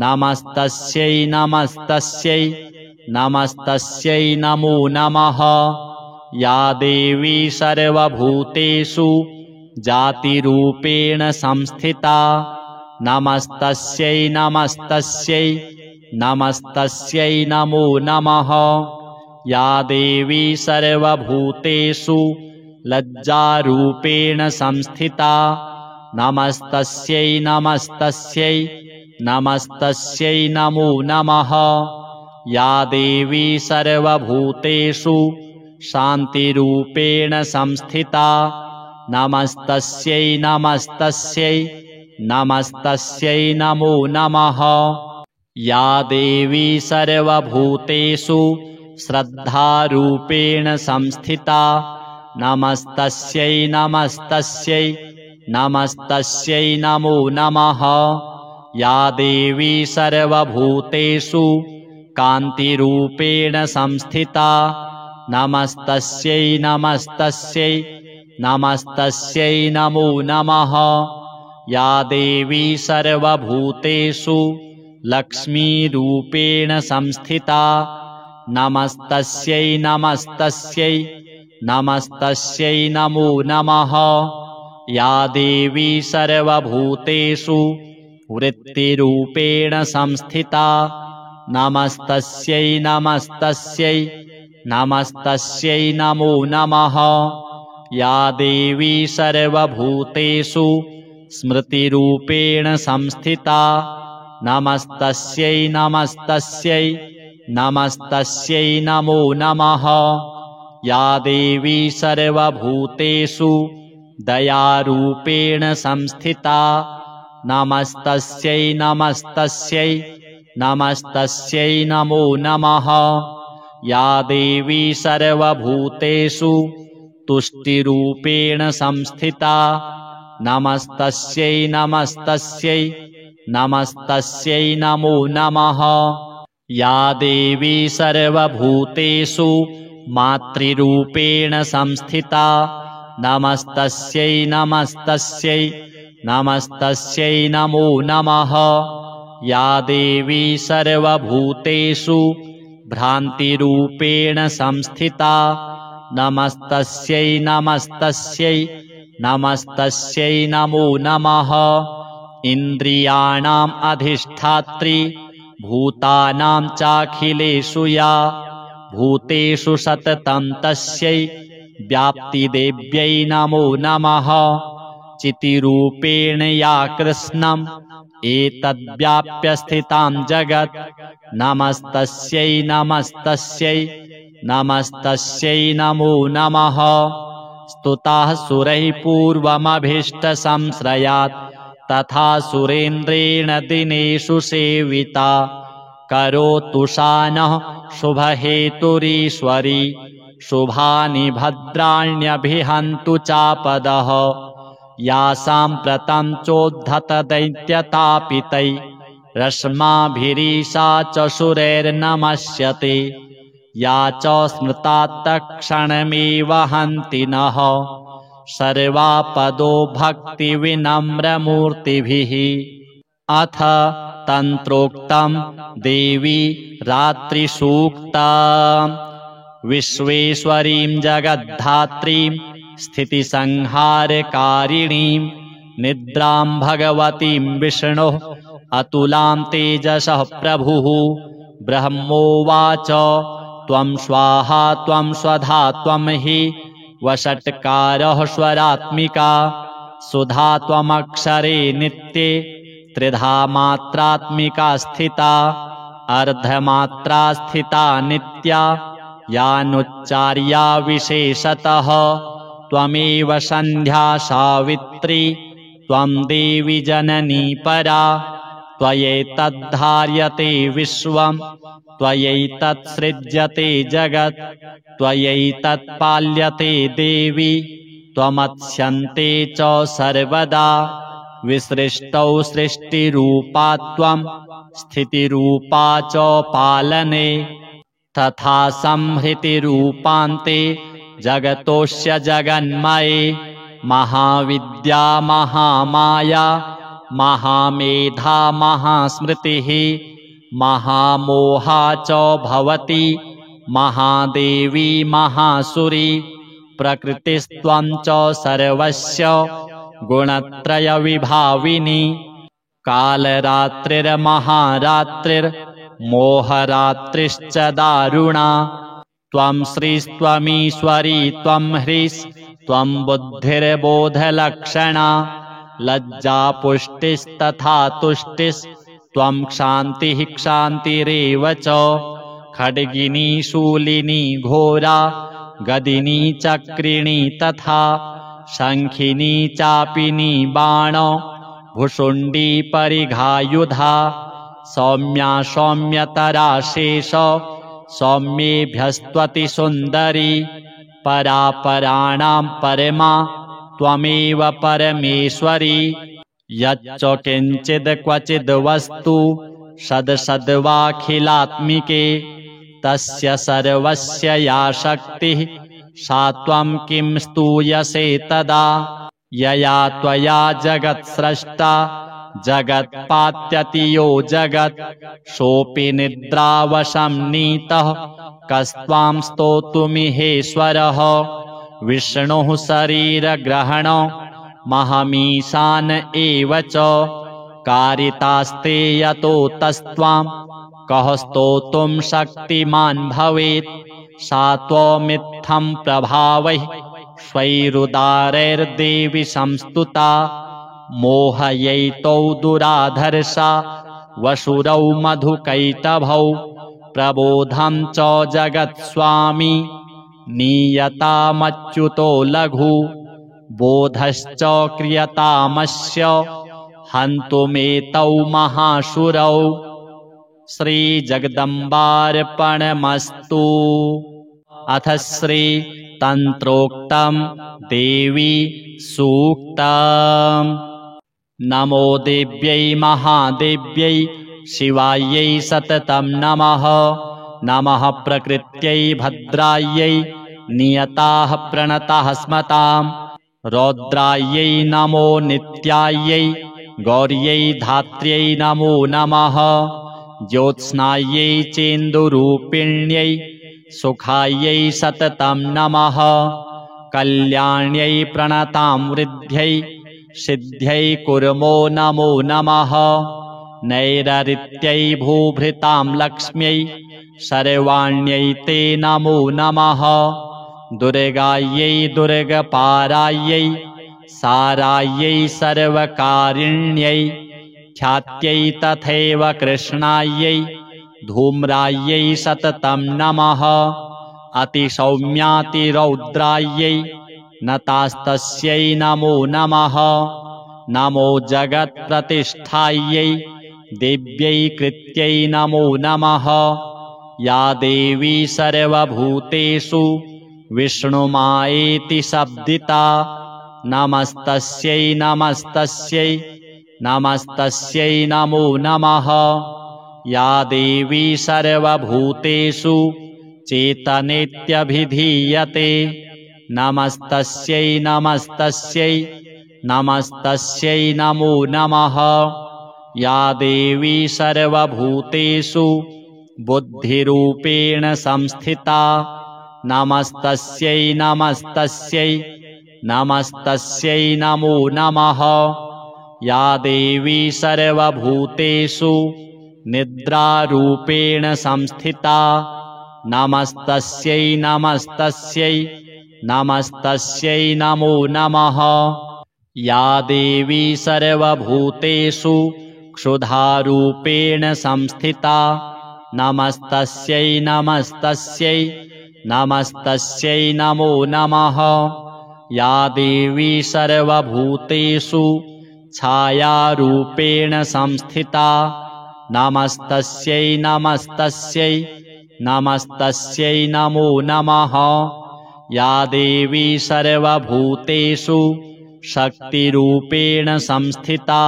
नमस्तस्यै नमस्तस्यै नमस्तस्यै नमो नमः। या देवी सर्वभूतेषु जातिरूपेण संस्थिता नमस्तस्यै नमस्तस्यै नमस्तस्यै नमो नमः। या देवी सर्वभूतेषु लज्जारूपेण संस्थिता नमस्तस्यै नमस्तस्यै नमस्तस्यै नमो नमः। या देवी सर्वभूतेषु शान्तिरूपेण संस्थिता नमस्तस्यै नमस्तस्यै नमस्तस्यै नमो नमः। या देवी सर्वभूतेषु श्रद्धारूपेण संस्थिता नमस्तस्यै नमस्तस्यै नमस्तस्यै नमो नमः। या देवी सर्वभूतेषु कान्तिरूपेण संस्थिता नमस्तस्यै नमस्तस्यै नमस्तस्यै नमो नमः। या देवी सर्वभूतेषु लक्ष्मीरूपेण संस्थिता नमस्तस्यै नमस्तस्यै नमस्तस्यै नमो नमः। या देवी सर्वभूतेषु वृत्तिरूपेण संस्थिता नमस्तस्यै नमस्तस्यै नमस्तस्यै नमो नमः। या देवी सर्वभूतेषु स्मृतिरूपेण संस्थिता नमस्तस्यै नमस्तस्यै नमस्तस्यै नमो नमः। या देवी सर्वभूतेषु दयारूपेण संस्थिता नमस्तस्यै नमस्तस्यै नमस्तस्यै नमो नमः। या देवी सर्वभूतेषु तुष्टिरूपेण संस्थिता नमस्तस्यै नमस्तस्यै नमस्तस्यै नमो नमः। या देवी सर्वभूतेषु मातृरूपेण संस्थिता नमस्तस्यै नमस्तस्यै नमस्तस्यै नमो नमः। या देवी सर्वभूतेषु भ्रान्तिरूपेण संस्थिता नमस्तस्यै नमस्तस्यै नमस्तस्यै नमो नमः। इन्द्रियाणाम् अधिष्ठात्री भूतानां चाखिलेषु या भूतेषु सततं तस्यै व्याप्तिदेव्यै नमो नमः। चितिरूपेण या कृष्णम् एतद्व्याप्य स्थितां जगत् नमस्तस्यै नमस्तस्यै नमस्तस्यै नमो नमः। स्तुताः सुरैः पूर्वमभीष्टसंश्रयात् तथा सुरेन्द्रेण दिनेषु सेविता करोतु सा नः शुभहेतुरीश्वरी शुभानि भद्राण्यभिहन्तु चापदः। या साम्प्रतं चोद्धतदैत्यतापितै रश्माभिरीशा च सुरैर्नमस्यते। या च स्मृता तत्क्षणमेव हन्ति नः सर्वापदो भक्तिविनम्रमूर्तिभिः। अथ तन्त्रोक्तं देवी रात्रिसूक्तम्। विश्वेश्वरीं जगद्धात्रीं स्थितिसंहारकारिणीं निद्रां भगवतीं विष्णोः अतुलां तेजसः प्रभुः। ब्रह्मोवाच त्वं स्वाहा त्वं स्वधा त्वं हि वषट्कारः स्वरात्मिका सुधा त्वमक्षरे नित्ये त्रिधा मात्रात्मिका स्थिता अर्धमात्रा स्थिता नित्या यानुच्चार्या विशेषतः। त्वमेव सन्ध्या सावित्री त्वं देवी जननी परा त्वयैतद्धार्यते विश्वं त्वयैतत्सृज्यते जगत् त्वयैतत्पाल्यते देवी त्वमत्स्यन्ते च सर्वदा। विसृष्टौ सृष्टिरूपा त्वं स्थितिरूपा च पालने तथा संहृतिरूपान्ते जगतोऽस्य जगन्मये। महाविद्या महामाया महामेधा महास्मृतिः महामोहा च भवति महादेवी महासुरी। प्रकृतिस्त्वं च सर्वस्य गुणत्रयविभाविनी। कालरात्रिर्महारात्रिर्मोहरात्रिश्च दारुणा। त्वं श्रीस्त्वमीश्वरी त्वं ह्रीस्त्वं बुद्धिर्बोधलक्षणा। लज्जापुष्टिस्तथा तुष्टिस्त्वं क्षान्तिः क्षान्तिरेव च खड्गिनी शूलिनी घोरा गदिनी चक्रिणी तथा शङ्खिनी चापिनी बाण भुषुण्डी परिघायुधा सौम्या सौम्यतरा शेष सौम्येभ्यस्त्वति सुन्दरी परा पराणां परमा त्वमेव परमेश्वरी यच्च किञ्चिद् क्वचिद् वस्तु सद्सद्वाखिलात्मिके तस्य सर्वस्य या शक्तिः सा त्वं किं स्तूयसे तदा यया त्वया जगत्स्रष्टा जगत्पात्यति यो जगत् सोऽपि निद्रावशं नीतः कस्त्वां स्तोतुमिहेश्वरः विष्णुः शरीरग्रहण महमीशान एव च कारितास्ते यतो तस्त्वां कः स्तोतुं शक्तिमान् भवेत् सा त्वमित्थं प्रभावैः स्वैरुदारैर्देवि संस्तुता मोहयैतौ दुराधर्षा वसुरौ मधुकैटभौ प्रबोधं च जगत्स्वामी नीयतामच्युतो लघु बोधश्च क्रियतामस्य हन्तुमेतौ महाशुरौ श्रीजगदम्बार्पणमस्तु। अथ श्रीतन्त्रोक्तं देवी सूक्तम्। नमो देव्यै महादेव्यै शिवायै सततं नमः। नमः प्रकृत्यै भद्रायै नियताः प्रणताः स्मताम्। रौद्रायै नमो नित्यायै गौर्यै धात्र्यै नमो नमः। ज्योत्स्नायै चेन्दुरूपिण्यै सुखायै सततं नमः। कल्याण्यै प्रणतां वृद्ध्यै सिद्ध्यै कुर्मो नमो नमः। नैररित्यै भूभृतां लक्ष्म्यै सर्वाण्यै ते नमो नमः। दुर्गायै दुर्गपारायै सारायै सर्वकारिण्यै ख्यात्यै तथैव कृष्णायै धूम्रायै सततं नमः। अतिसौम्यातिरौद्रायै नतास्तस्यै नमो नमः। नमो जगत्प्रतिष्ठायै देव्यै कृत्यै नमो नमः। या देवी सर्वभूतेषु विष्णुमायेति शब्दिता नमस्तस्यै नमस्तस्यै नमस्तस्यै नमो नमः। या देवी सर्वभूतेषु चेतनेत्यभिधीयते नमस्तस्यै नमस्तस्यै नमस्तस्यै नमो नमः। या देवी सर्वभूतेषु बुद्धिरूपेण संस्थिता नमस्तस्यै नमस्तस्यै नमस्तस्यै नमो नमः। या देवी सर्वभूतेषु निद्रारूपेण संस्थिता नमस्तस्यै नमस्तस्यै नमस्तस्यै नमो नमः। या देवी सर्वभूतेषु क्षुधारूपेण संस्थिता नमस्तस्यै नमस्तस्यै नमस्तस्यै नमो नमः। या देवी सर्वभूतेषु छायारूपेण संस्थिता नमस्तस्यै नमस्तस्यै नमस्तस्यै नमो नमः। या देवी सर्वभूतेषु शक्तिरूपेण संस्थिता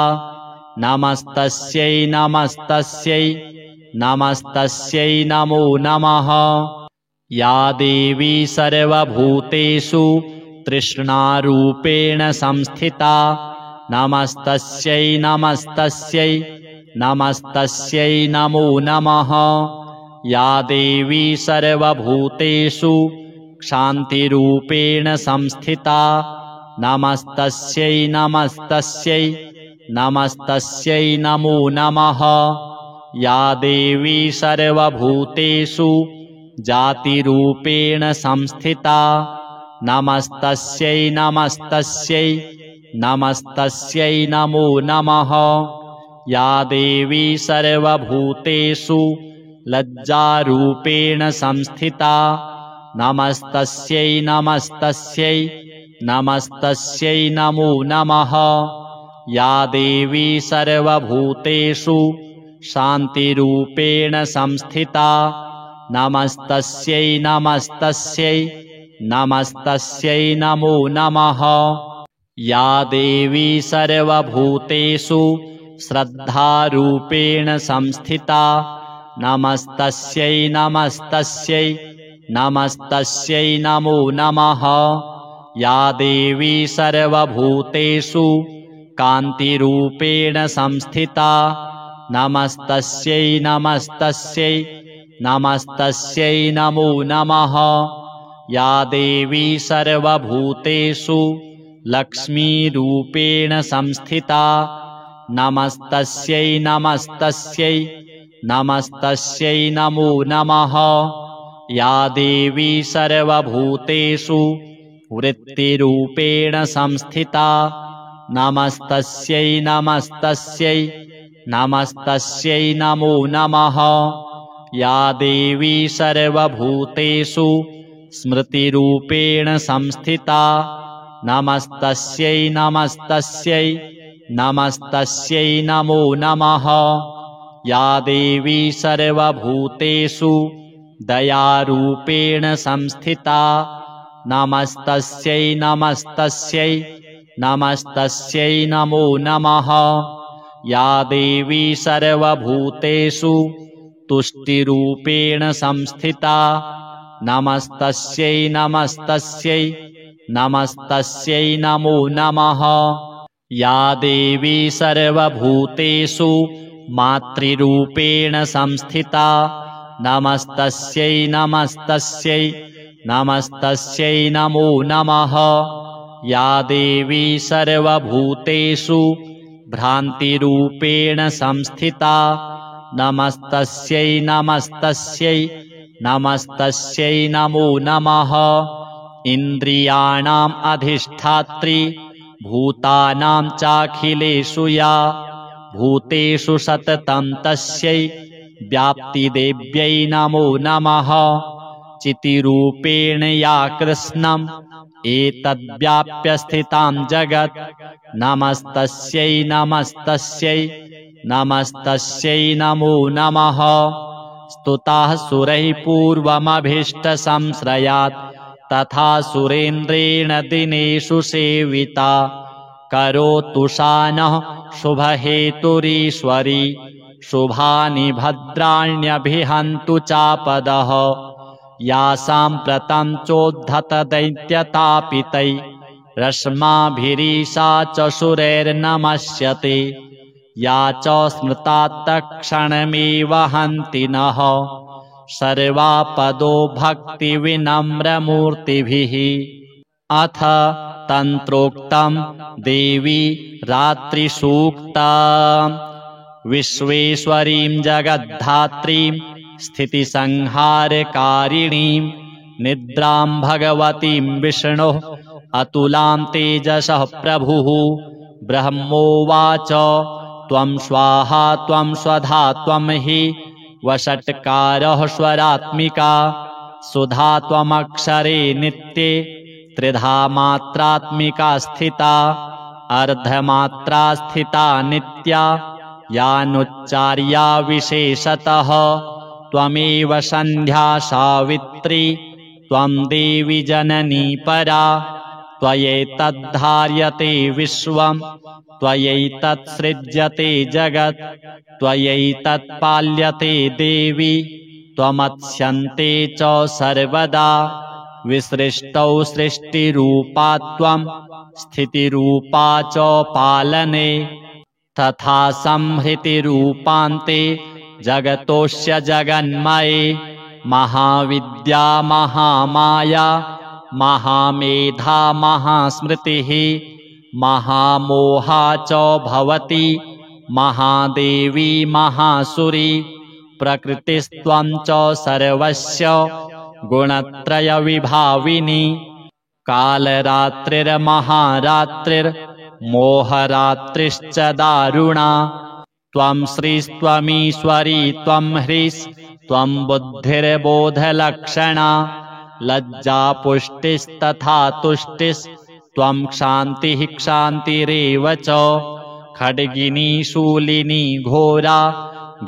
नमस्तस्यै नमस्तस्यै नमस्तस्यै नमो नमः। या देवी सर्वभूतेषु तृष्णारूपेण संस्थिता नमस्तस्यै नमस्तस्यै नमस्तस्यै नमो नमः। या देवी सर्वभूतेषु क्षान्तिरूपेण संस्थिता नमस्तस्यै नमस्तस्यै नमस्तस्यै नमो नमः। या देवी सर्वभूतेषु जातिरूपेण संस्थिता नमस्तस्यै नमस्तस्यै नमस्तस्यै नमो नमः। या देवी सर्वभूतेषु लज्जारूपेण संस्थिता नमस्तस्यै नमस्तस्यै नमस्तस्यै नमो नमः। या देवी सर्वभूतेषु शान्तिरूपेण संस्थिता नमस्तस्यै नमस्तस्यै नमस्तस्यै नमो नमः। या देवी सर्वभूतेषु श्रद्धारूपेण संस्थिता नमस्तस्यै नमस्तस्यै नमस्तस्यै नमो नमः। या देवी सर्वभूतेषु कान्तिरूपेण संस्थिता नमस्तस्यै नमस्तस्यै नमस्तस्यै नमो नमः। या देवी सर्वभूतेषु लक्ष्मीरूपेण संस्थिता नमस्तस्यै नमस्तस्यै नमस्तस्यै नमो नमः। या देवी सर्वभूतेषु वृत्तिरूपेण संस्थिता नमस्तस्यै नमस्तस्यै नमस्तस्यै नमो नमः। या देवी सर्वभूतेषु स्मृतिरूपेण संस्थिता नमस्तस्यै नमस्तस्यै नमस्तस्यै नमो नमः। या देवी सर्वभूतेषु दयारूपेण संस्थिता नमस्तस्यै नमस्तस्यै नमस्तस्यै नमो नमः। या देवी सर्वभूतेषु तुष्टिरूपेण संस्थिता नमस्तस्यै नमस्तस्यै नमस्तस्यै नमो नमः। या देवी सर्वभूतेषु मातृरूपेण संस्थिता नमस्तस्यै नमस्तस्यै नमस्तस्यै नमो नमः। या देवी सर्वभूतेषु भ्रान्तिरूपेण संस्थिता नमस्तस्यै नमस्तस्यै नमस्तस्यै नमो नमः। इन्द्रियाणाम् अधिष्ठात्री भूतानां चाखिलेषु या भूतेषु सततं तस्यै व्याप्तिदेव्यै नमो नमः। चितिरूपेण या कृष्णम् एतद्व्याप्य स्थितां जगत् नमस्तस्यै नमस्तस्यै नमस्तस्यै नमो नमः। स्तुताः सुरैः पूर्वमभीष्टसंश्रयात् तथा सुरेन्द्रेण दिनेषु सेविता करोतु सा नः शुभहेतुरीश्वरी शुभानि भद्राण्यभिहन्तु चापदः। या साम्प्रतं चोद्धतदैत्यतापितै रश्माभिरीशा च सुरैर्नमस्यते। या च स्मृता तत्क्षणमेव हन्ति नः सर्वापदो भक्तिविनम्रमूर्तिभिः। अथ तन्त्रोक्तं देवी रात्रिसूक्तम्। विश्वेश्वरीं जगद्धात्रीं स्थितिसंहारकारिणीं निद्रां भगवतीं विष्णोः अतुलां तेजसः प्रभुः। ब्रह्मोवाच त्वं स्वाहा त्वं स्वधा त्वं हि वषट्कारः स्वरात्मिका सुधा त्वमक्षरे नित्ये त्रिधा मात्रात्मिका स्थिता अर्धमात्रा स्थिता नित्या यानुच्चार्या विशेषतः। त्वमेव सन्ध्या सावित्री त्वं देवी जननी परा त्वयैतद्धार्यते विश्वं त्वयैतत्सृज्यते जगत् त्वयैतत्पाल्यते देवी त्वमत्स्यन्ते च सर्वदा। विसृष्टौ सृष्टिरूपा त्वं स्थितिरूपा च पालने तथा संहृतिरूपान्ते जगतोऽस्य जगन्मये। महाविद्या महामाया महामेधा महास्मृतिः महामोहा च भवति महादेवी महासुरी। प्रकृतिस्त्वं च सर्वस्य गुणत्रयविभाविनी कालरात्रिर्महारात्रिर् मोहरात्रिश्च दारुणा त्वं श्रीस्त्वमीश्वरी त्वं ह्रीस्त्वं बुद्धिर्बोधलक्षणा लज्जापुष्टिस्तथा तुष्टिस्त्वं क्षान्तिः क्षान्तिरेव च खड्गिनी शूलिनी घोरा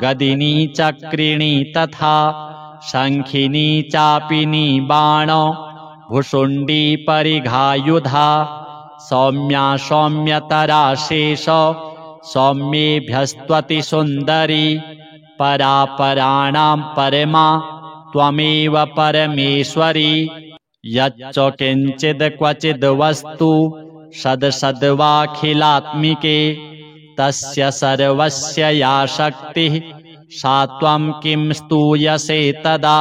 गदिनी चक्रिणी तथा शङ्खिनी चापिनी बाण भुषुण्डी परिघायुधा सौम्या सौम्यतरा शेष सौम्येभ्यस्त्वति सुन्दरी परा पराणां परमा त्वमेव परमेश्वरी यच्च किञ्चिद् क्वचिद् वस्तु सद्सद्वाखिलात्मिके तस्य सर्वस्य या शक्तिः सा त्वं किं स्तूयसे तदा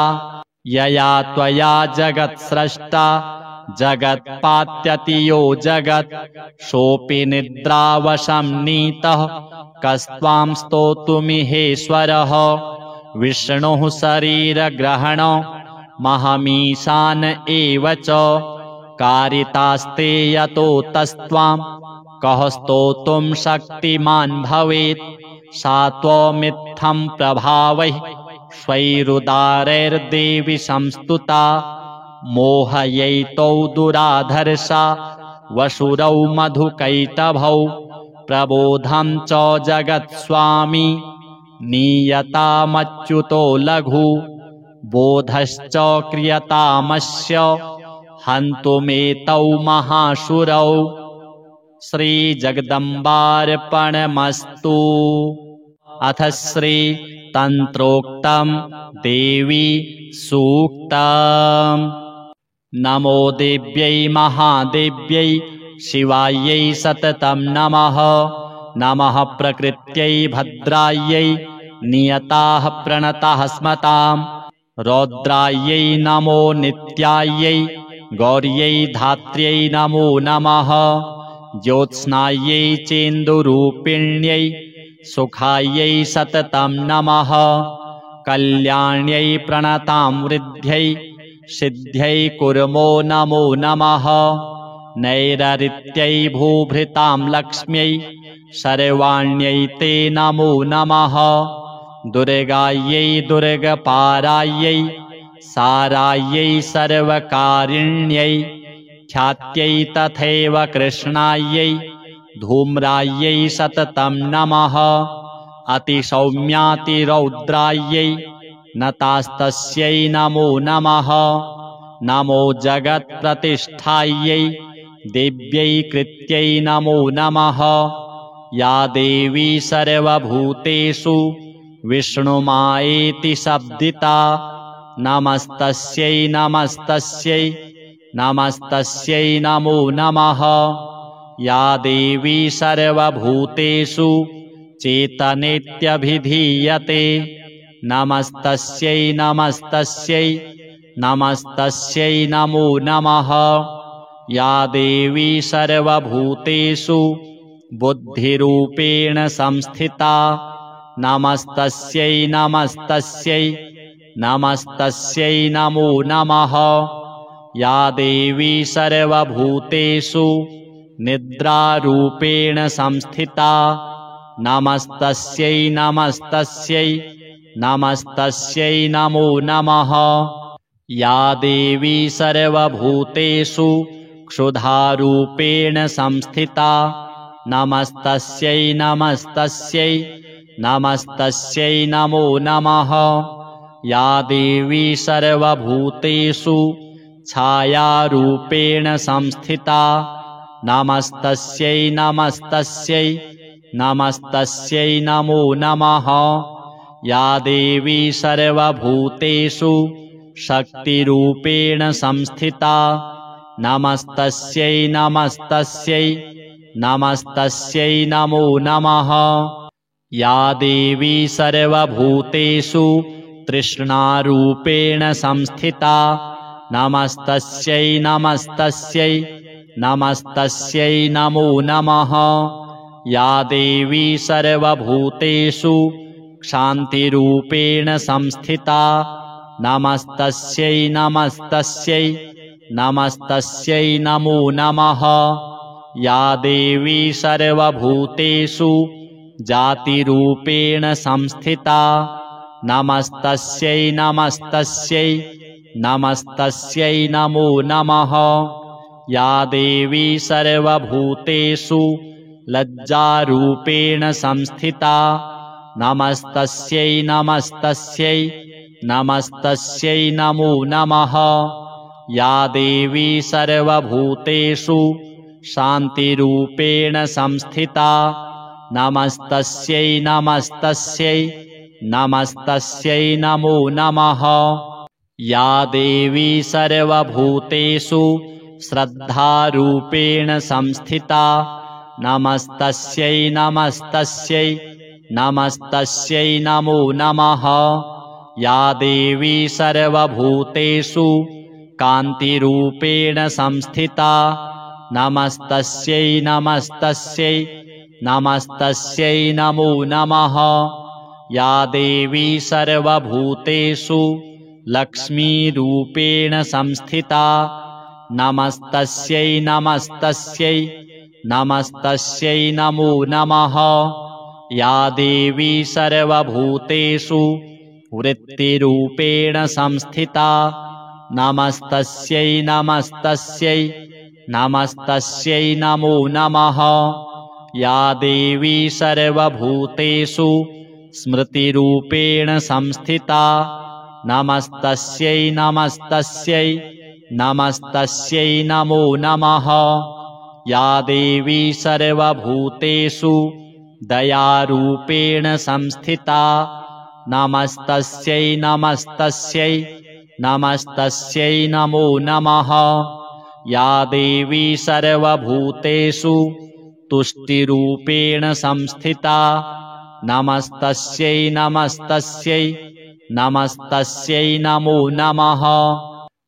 यया त्वया जगत्स्रष्टा जगत्पात्यति यो जगत् सोऽपि निद्रावशं नीतः कस्त्वां स्तोतुमिहेश्वरः विष्णुः शरीरग्रहण महमीशान एव च कारितास्ते यतो तस्त्वां कः स्तोतुं शक्तिमान् भवेत् सा त्वमित्थं प्रभावैः स्वैरुदारैर्देवि संस्तुता मोहयैतौ दुराधर्षा वसुरौ मधुकैटभौ प्रबोधं च जगत्स्वामी नीयतामच्युतो लघु बोधश्च क्रियतामस्य हन्तुमेतौ महासुरौ श्रीजगदम्बार्पणमस्तु। अथ श्रीतन्त्रोक्तं देवी सूक्तम्। नमो देव्यै महादेव्यै शिवायै सततं नमः। नमः प्रकृत्यै भद्रायै नियताः प्रणताः स्मताम्। रौद्रायै नमो नित्यायै गौर्यै धात्र्यै नमो नमः। ज्योत्स्नायै चेन्दुरूपिण्यै सुखायै सततं नमः। कल्याण्यै प्रणतां वृद्ध्यै सिद्ध्यै कुर्मो नमो नमः। नैररित्यै भूभृतां लक्ष्म्यै सर्वाण्यै ते नमो नमः। दुर्गायै दुर्गपारायै सारायै सर्वकारिण्यै ख्यात्यै तथैव कृष्णायै धूम्रायै सततं नमः। अतिसौम्यातिरौद्रायै नतास्तस्यै नमो नमः। नमो जगत्प्रतिष्ठायै देव्यै कृत्यै नमो नमः। या देवी सर्वभूतेषु विष्णुमायेति शब्दिता नमस्तस्यै नमस्तस्यै नमस्तस्यै नमो नमः। या देवी सर्वभूतेषु चेतनेत्यभिधीयते नमस्तस्यै नमस्तस्यै नमस्तस्यै नमो नमः। या देवी सर्वभूतेषु बुद्धिरूपेण संस्थिता नमस्तस्यै नमस्तस्यै नमस्तस्यै नमो नमः। या देवी सर्वभूतेषु निद्रारूपेण संस्थिता नमस्तस्यै नमस्तस्यै नमस्तस्यै नमो नमः। या देवी सर्वभूतेषु क्षुधारूपेण संस्थिता नमस्तस्यै नमस्तस्यै नमस्तस्यै नमो नमः। या देवी सर्वभूतेषु छायारूपेण संस्थिता नमस्तस्यै नमस्तस्यै नमस्तस्यै नमो नमः। या देवी सर्वभूतेषु शक्तिरूपेण संस्थिता नमस्तस्यै नमस्तस्यै नमस्तस्यै नमो नमः। या देवी सर्वभूतेषु तृष्णारूपेण संस्थिता नमस्तस्यै नमस्तस्यै नमस्तस्यै नमो नमः। या देवी सर्वभूतेषु क्षान्तिरूपेण संस्थिता नमस्तस्यै नमस्तस्यै नमस्तस्यै नमो नमः। या देवी सर्वभूतेषु जातिरूपेण संस्थिता नमस्तस्यै नमस्तस्यै नमस्तस्यै नमो नमः। या देवी सर्वभूतेषु लज्जारूपेण संस्थिता नमस्तस्यै नमस्तस्यै नमस्तस्यै नमो नमः। या देवी सर्वभूतेषु शान्तिरूपेण संस्थिता नमस्तस्यै नमस्तस्यै नमस्तस्यै नमो नमः। या देवी सर्वभूतेषु श्रद्धारूपेण संस्थिता नमस्तस्यै नमस्तस्यै नमस्तस्यै नमो नमः। या देवी सर्वभूतेषु कान्तिरूपेण संस्थिता नमस्तस्यै नमस्तस्यै नमस्तस्यै नमो नमः। या देवी सर्वभूतेषु लक्ष्मीरूपेण संस्थिता नमस्तस्यै नमस्तस्यै नमस्तस्यै नमो नमः। या देवी सर्वभूतेषु वृत्तिरूपेण संस्थिता नमस्तस्यै नमस्तस्यै नमस्तस्यै नमो नमः। या देवी सर्वभूतेषु स्मृतिरूपेण संस्थिता नमस्तस्यै नमस्तस्यै नमस्तस्यै नमो नमः। या देवी सर्वभूतेषु दयारूपेण संस्थिता नमस्तस्यै नमस्तस्यै नमस्तस्यै नमो नमः। या देवी सर्वभूतेषु तुष्टिरूपेण संस्थिता नमस्तस्यै नमस्तस्यै नमस्तस्यै नमो नमः।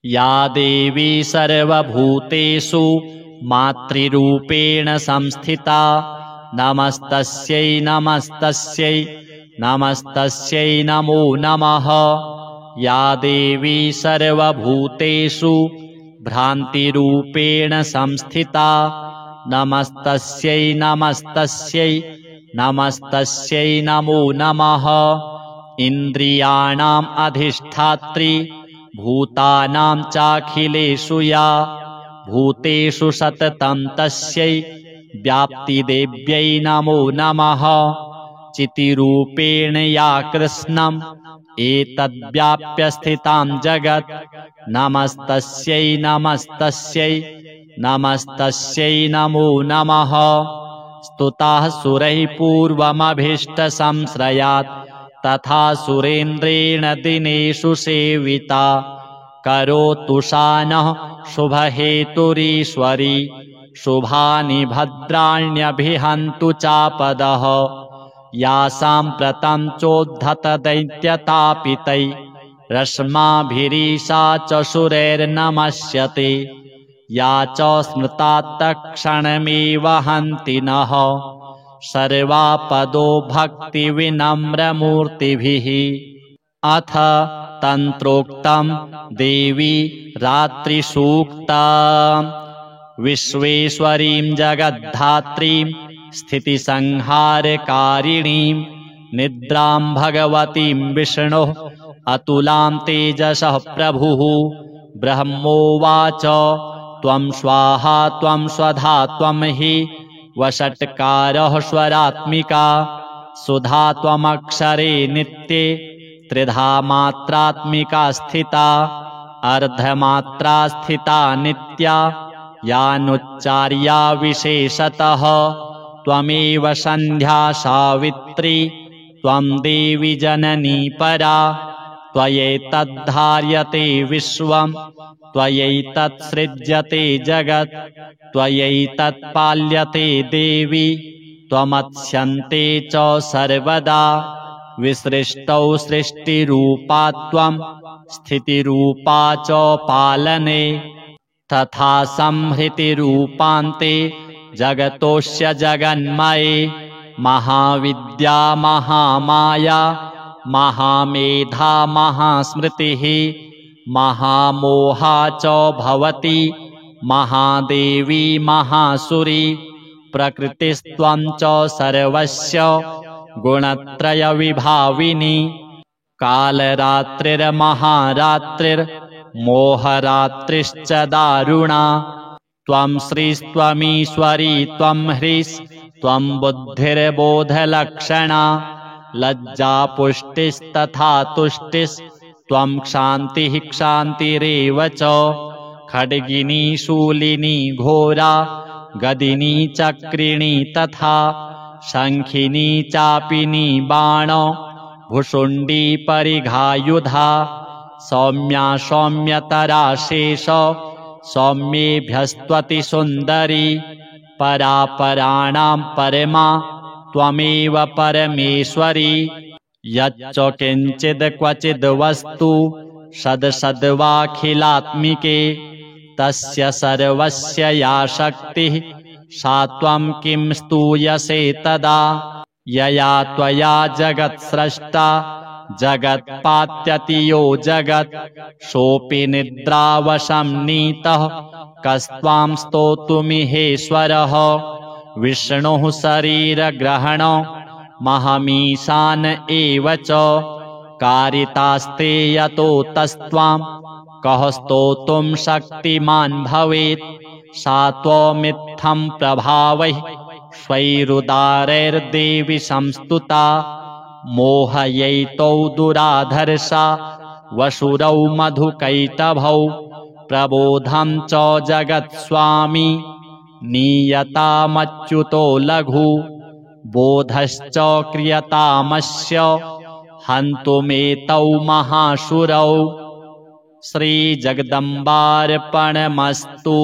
या देवी सर्वभूतेषु मातृरूपेण संस्थिता नमस्तस्यै नमस्तस्यै नमस्तस्यै नमो नमः। या देवी सर्वभूतेषु भ्रान्तिरूपेण संस्थिता नमस्तस्यै नमस्तस्यै नमस्तस्यै नमो नमः। इन्द्रियाणाम् अधिष्ठात्री भूतानां चाखिलेषु या भूतेषु सततं तस्यै व्याप्तिदेव्यै नमो नमः। चितिरूपेण या कृष्णम् एतद्व्याप्य स्थितां जगत् नमस्तस्यै नमस्तस्यै नमस्तस्यै नमो नमः। स्तुताः सुरैः पूर्वमभीष्टसंश्रयात् तथा सुरेन्द्रेण दिनेषु सेविता करोतु सा नः शुभहेतुरीश्वरी शुभानि भद्राण्यभिहन्तु चापदः। या साम्प्रतं चोद्धतदैत्यतापितै रश्माभिरीशा च सुरैर्नमस्यते। या च स्मृता तत्क्षणमेव हन्ति नः सर्वापदो भक्तिविनम्रमूर्तिभिः। अथ तन्त्रोक्तं देवी रात्रिसूक्तम्। विश्वेश्वरीं जगद्धात्रीं स्थितिसंहारकारिणीं निद्रां भगवतीं विष्णोः अतुलां तेजसः प्रभुः। ब्रह्मोवाच त्वं स्वाहा त्वं स्वधा त्वं हि वषट्कारः स्वरात्मिका सुधा त्वमक्षरे नित्ये त्रिधा मात्रात्मिका स्थिता अर्धमात्रा स्थिता नित्या यानुच्चार्या विशेषतः। त्वमेव सन्ध्या सावित्री त्वं देवी जननी परा त्वयैतद्धार्यते विश्वं त्वयैतत्सृज्यते जगत् त्वयैतत्पाल्यते देवी त्वमत्स्यन्ते च सर्वदा। विसृष्टौ सृष्टिरूपा त्वं स्थितिरूपा च पालने तथा संहृतिरूपान्ते जगतोऽस्य जगन्मये। महाविद्या महामाया महामेधा महास्मृतिः महामोहा च भवति महादेवी महासुरी प्रकृतिस्त्वं च सर्वस्य गुणत्रयविभाविनी कालरात्रिर्महारात्रिर्मोहरात्रिश्च दारुणा त्वं श्रीस्त्वमीश्वरी त्वं ह्रीस्त्वं बुद्धिर्बोधलक्षणा लज्जापुष्टिस्तथा तुष्टिस्त्वं क्षान्तिः क्षान्तिरेव च खड्गिनी शूलिनी घोरा गदिनी चक्रिणी तथा शङ्खिनी चापिनी बाण भुषुण्डी परिघायुधा सौम्या सौम्यतरा शेष सौम्येभ्यस्त्वति सुन्दरी परापराणां परमा त्वमेव परमेश्वरी यच्च किञ्चिद् क्वचिद् वस्तु सद्सद्वाखिलात्मिके तस्य सर्वस्य या शक्तिः सा त्वं किं स्तूयसे तदा यया त्वया जगत्स्रष्टा जगत्पात्यति यो जगत् सोऽपि निद्रावशं नीतः कस्त्वां स्तोतुमिहेश्वरः विष्णुः शरीरग्रहण महमीशान एव च कारितास्ते यतो तस्त्वां कः स्तोतुं शक्तिमान् भवेत् सा त्वमित्थं प्रभावैः स्वैरुदारैर्देवि संस्तुता मोहयैतौ दुराधर्षा वसुरौ मधुकैटभौ प्रबोधं च जगत्स्वामी नीयतामच्युतो लघु बोधश्च क्रियतामस्य हन्तुमेतौ महासुरौ श्रीजगदम्बार्पणमस्तु।